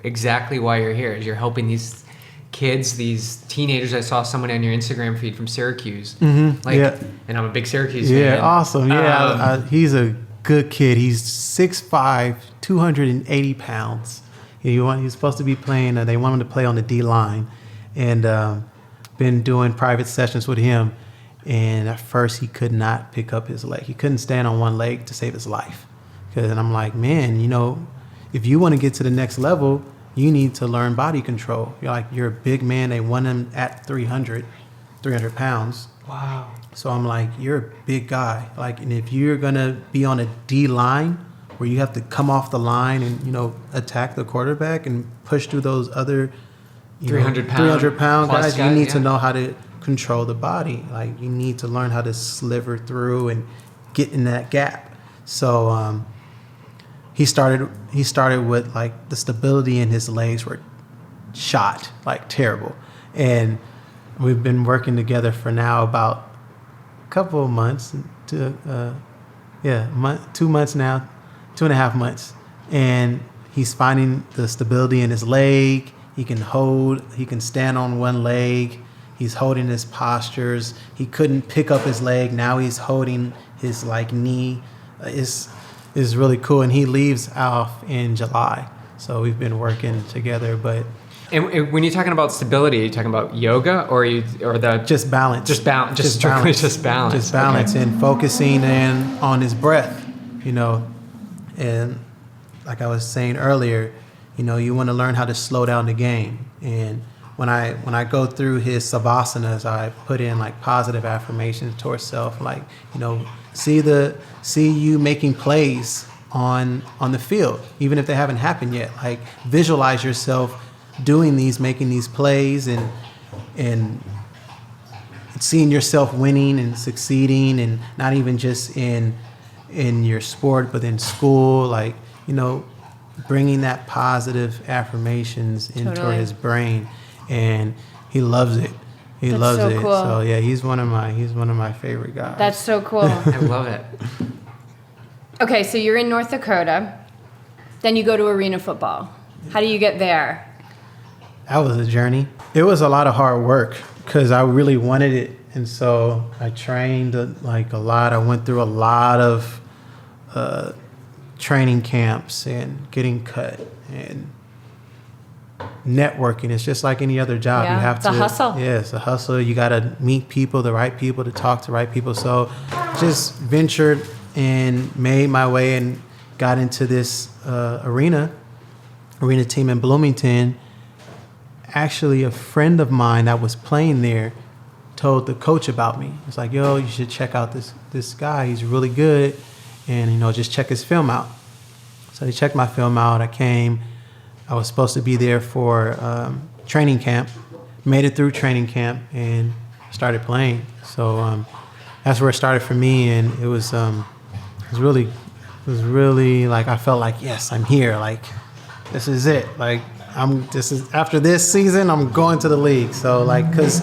exactly why you're here. Is you're helping these kids, these teenagers. I saw someone on your Instagram feed from Syracuse. And I'm a big Syracuse fan. Yeah, awesome. Yeah, he's a good kid. He's 6'5", 280 pounds. He's supposed to be playing. They want him to play on the D line, and been doing private sessions with him. And at first, he could not pick up his leg. He couldn't stand on one leg to save his life. And I'm like, man, if you want to get to the next level, you need to learn body control. You're a big man. They want him at 300 pounds. Wow. So I'm like, you're a big guy. And if you're gonna be on a D line, where you have to come off the line and, attack the quarterback and push through those other 300-pound guys, you need to know how to control the body. You need to learn how to sliver through and get in that gap. So he started with the stability in his legs were shot, terrible. And we've been working together for now about a couple of months, 2 months now. 2.5 months, and he's finding the stability in his leg. He can stand on one leg. He's holding his postures. He couldn't pick up his leg. Now he's holding his knee. It's really cool. And he leaves off in July. So we've been working together. And when you're talking about stability, are you talking about yoga or just balance? Just balance. Just balance. Just balance. Okay. And focusing in on his breath, And like I was saying earlier, you want to learn how to slow down the game. And when I go through his savasanas, I put in positive affirmations towards self, see you making plays on the field, even if they haven't happened yet. Visualize yourself making these plays and seeing yourself winning and succeeding, and not even just in your sport, but in school, bringing that positive affirmations into his brain, and he loves it. He loves it. Cool. So yeah, he's one of my favorite guys. That's so cool. I love it. Okay, so you're in North Dakota, then you go to arena football. How do you get there? That was a journey. It was a lot of hard work because I really wanted it. And so I trained a lot. I went through a lot of training camps and getting cut and networking. It's just like any other job. Yeah, you have it's a hustle. Yeah, it's a hustle. You got to meet people, the right people, to talk to right people. So just ventured and made my way and got into this arena team in Bloomington. Actually, a friend of mine that was playing there told the coach about me. It's like, yo, you should check out this guy. He's really good. And, just check his film out. So he checked my film out. I came. I was supposed to be there for training camp. Made it through training camp and started playing. So that's where it started for me. And it was really I felt like, yes, I'm here. This is it. after this season, I'm going to the league. So like, because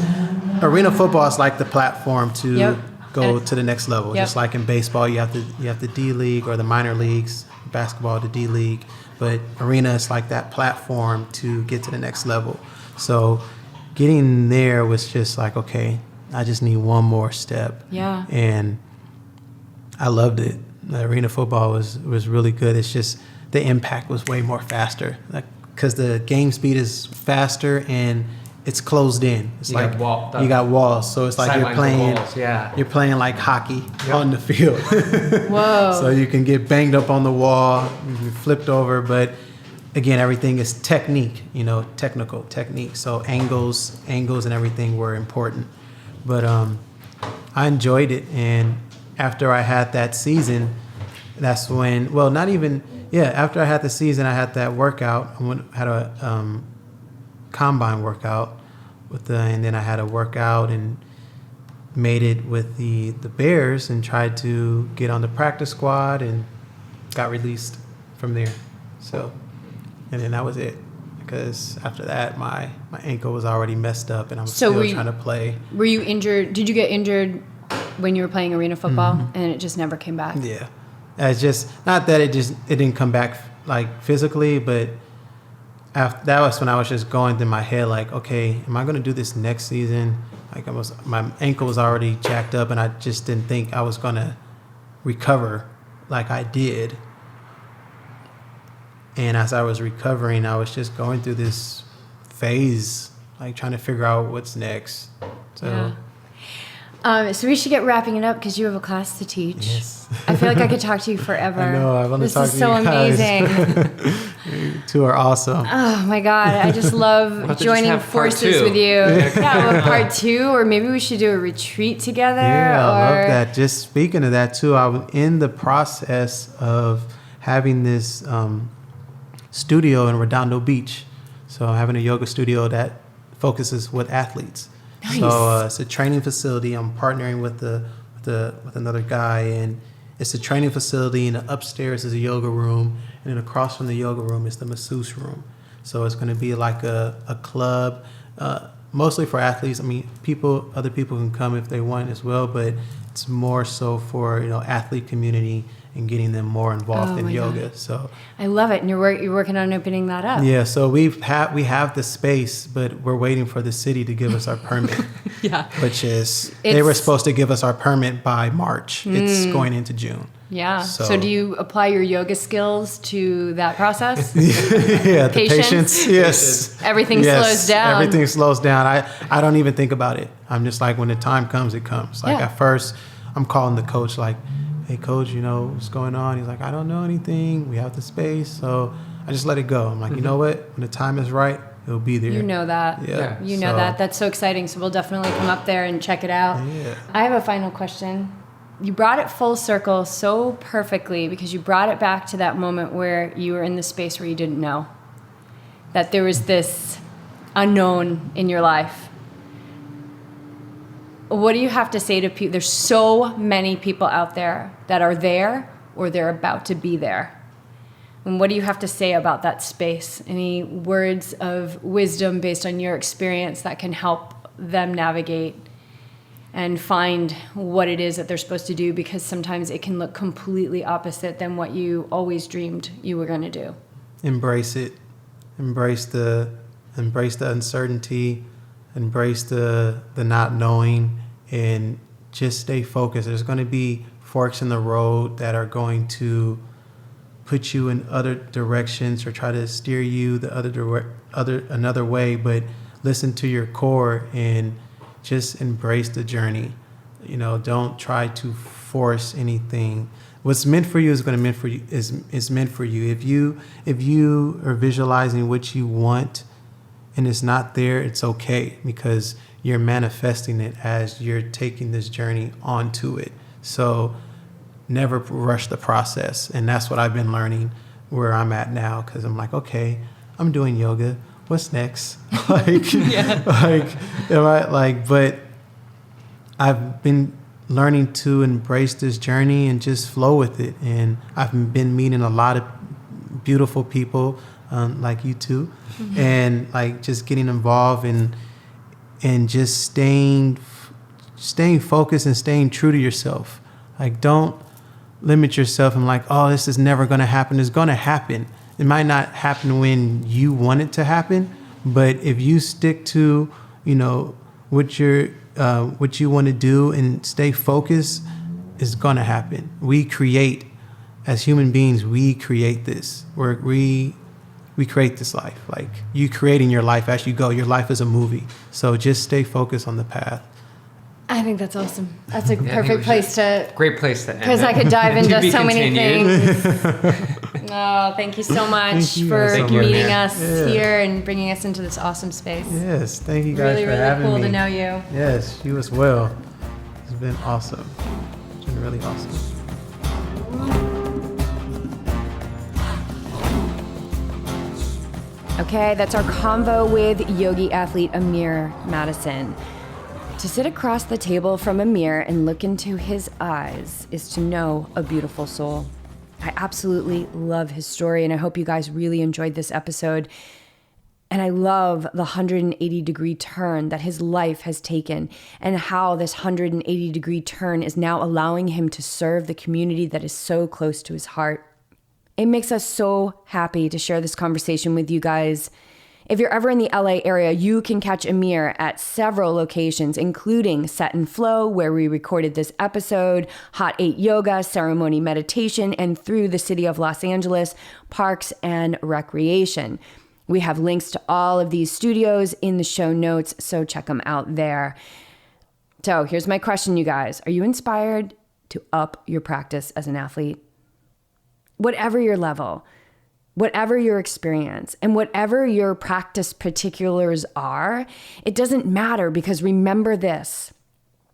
arena football is like the platform to go to the next level. Just like in baseball, you have the D League or the minor leagues, basketball, the D League. But arena is like that platform to get to the next level. So getting there was just like, okay, I just need one more step. Yeah. And I loved it. The arena football was really good. It's just the impact was way more faster, like because the game speed is faster and it's closed in. It's you got walls, so it's like you're playing like hockey on the field. Whoa! So you can get banged up on the wall, you can flipped over, but again, everything is technique, technical technique. So angles and everything were important. But I enjoyed it, and after I had that season, that's when, after I had the season, I had that workout. Had a combine workout and then I had a workout and made it with the Bears and tried to get on the practice squad and got released from there. So, and then that was it, because after that, my ankle was already messed up and I was still trying to play. Were you injured? Did you get injured when you were playing arena football and it just never came back? Yeah. It's just, not that it didn't come back like physically, but that was when I was just going through my head like, okay, am I going to do this next season? Like my ankle was already jacked up and I just didn't think I was going to recover like I did. And as I was recovering, I was just going through this phase, like trying to figure out what's next. So. Yeah. So we should get wrapping it up because you have a class to teach. Yes. I feel like I could talk to you forever. I know. I want to talk to you guys. This is so amazing. You two are awesome. Oh my God. I just love joining forces with you. Yeah, part 2, or maybe we should do a retreat together. Yeah, I love that. Just speaking of that too, I was in the process of having this studio in Redondo Beach. So I'm having a yoga studio that focuses with athletes. Nice. So it's a training facility. I'm partnering with another guy, and it's a training facility, and upstairs is a yoga room, and then across from the yoga room is the masseuse room. So it's going to be like a club, mostly for athletes. I mean, other people can come if they want as well, but it's more so for athlete community and getting them more involved in yoga. God. So I love it, and you're working on opening that up. Yeah, so we have the space, but we're waiting for the city to give us our permit. Yeah, which is they were supposed to give us our permit by March. It's going into June. Yeah. So do you apply your yoga skills to that process? Yeah, the patience. Yes. Everything slows down. Everything slows down. I don't even think about it. I'm just like, when the time comes, it comes. Like at first, I'm calling the coach like, hey, coach, what's going on? He's like, I don't know anything. We have the space. So I just let it go. I'm like, you know what? When the time is right, it'll be there. You know that. Yeah. You know that. That's so exciting. So we'll definitely come up there and check it out. Yeah. I have a final question. You brought it full circle so perfectly, because you brought it back to that moment where you were in the space where you didn't know that there was this unknown in your life. What do you have to say to people? There's so many people out there that are there or they're about to be there. And what do you have to say about that space? Any words of wisdom based on your experience that can help them navigate and find what it is that they're supposed to do? Because sometimes it can look completely opposite than what you always dreamed you were going to do. Embrace it. Embrace the uncertainty. Embrace the not knowing, and just stay focused. There's going to be forks in the road that are going to put you in other directions or try to steer you another way, but listen to your core and just embrace the journey. Don't try to force anything. What's meant for you is going to is meant for you. If you are visualizing what you want and it's not there, it's okay, because you're manifesting it as you're taking this journey onto it. So never rush the process. And that's what I've been learning where I'm at now, because I'm like, okay, I'm doing yoga. What's next? But I've been learning to embrace this journey and just flow with it. And I've been meeting a lot of beautiful people like you two, and like just getting involved and just staying focused and staying true to yourself. Like, don't limit yourself and like, oh, this is never going to happen. It's going to happen. It might not happen when you want it to happen, but if you stick to, what you want to do and stay focused, it's going to happen. We create, as human beings, we create this. We create this life. Like, you creating your life as you go. Your life is a movie. So just stay focused on the path. I think that's awesome. That's a perfect place to... Great place to end. Because I could dive into so many continued. things. Oh, thank you so much for meeting us here and bringing us into this awesome space. Yes, thank you guys for having me. Really cool to know you. Yes, you as well. It's been awesome. It's been really awesome. Okay, that's our convo with yogi athlete Amir Madison. To sit across the table from Amir and look into his eyes is to know a beautiful soul. I absolutely love his story, and I hope you guys really enjoyed this episode. And I love the 180-degree turn that his life has taken, and how this 180-degree turn is now allowing him to serve the community that is so close to his heart. It makes us so happy to share this conversation with you guys. If you're ever in the LA area, you can catch Amir at several locations, including Set and Flow, where we recorded this episode, Hot 8 Yoga, Ceremony Meditation, and through the city of Los Angeles, Parks and Recreation. We have links to all of these studios in the show notes, so check them out there. So here's my question, you guys. Are you inspired to up your practice as an athlete? Whatever your level, whatever your experience, and whatever your practice particulars are, it doesn't matter, because remember this.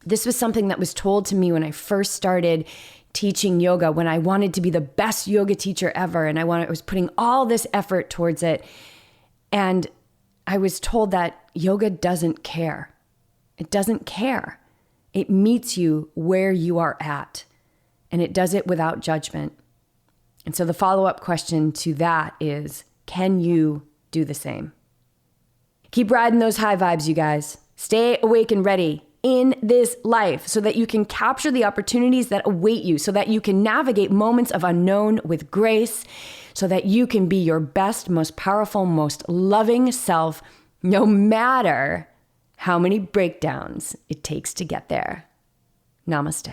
This was something that was told to me when I first started teaching yoga, when I wanted to be the best yoga teacher ever, and I was putting all this effort towards it. And I was told that yoga doesn't care. It doesn't care. It meets you where you are at, and it does it without judgment. And so the follow-up question to that is, can you do the same? Keep riding those high vibes, you guys. Stay awake and ready in this life so that you can capture the opportunities that await you, so that you can navigate moments of unknown with grace, so that you can be your best, most powerful, most loving self, no matter how many breakdowns it takes to get there. Namaste.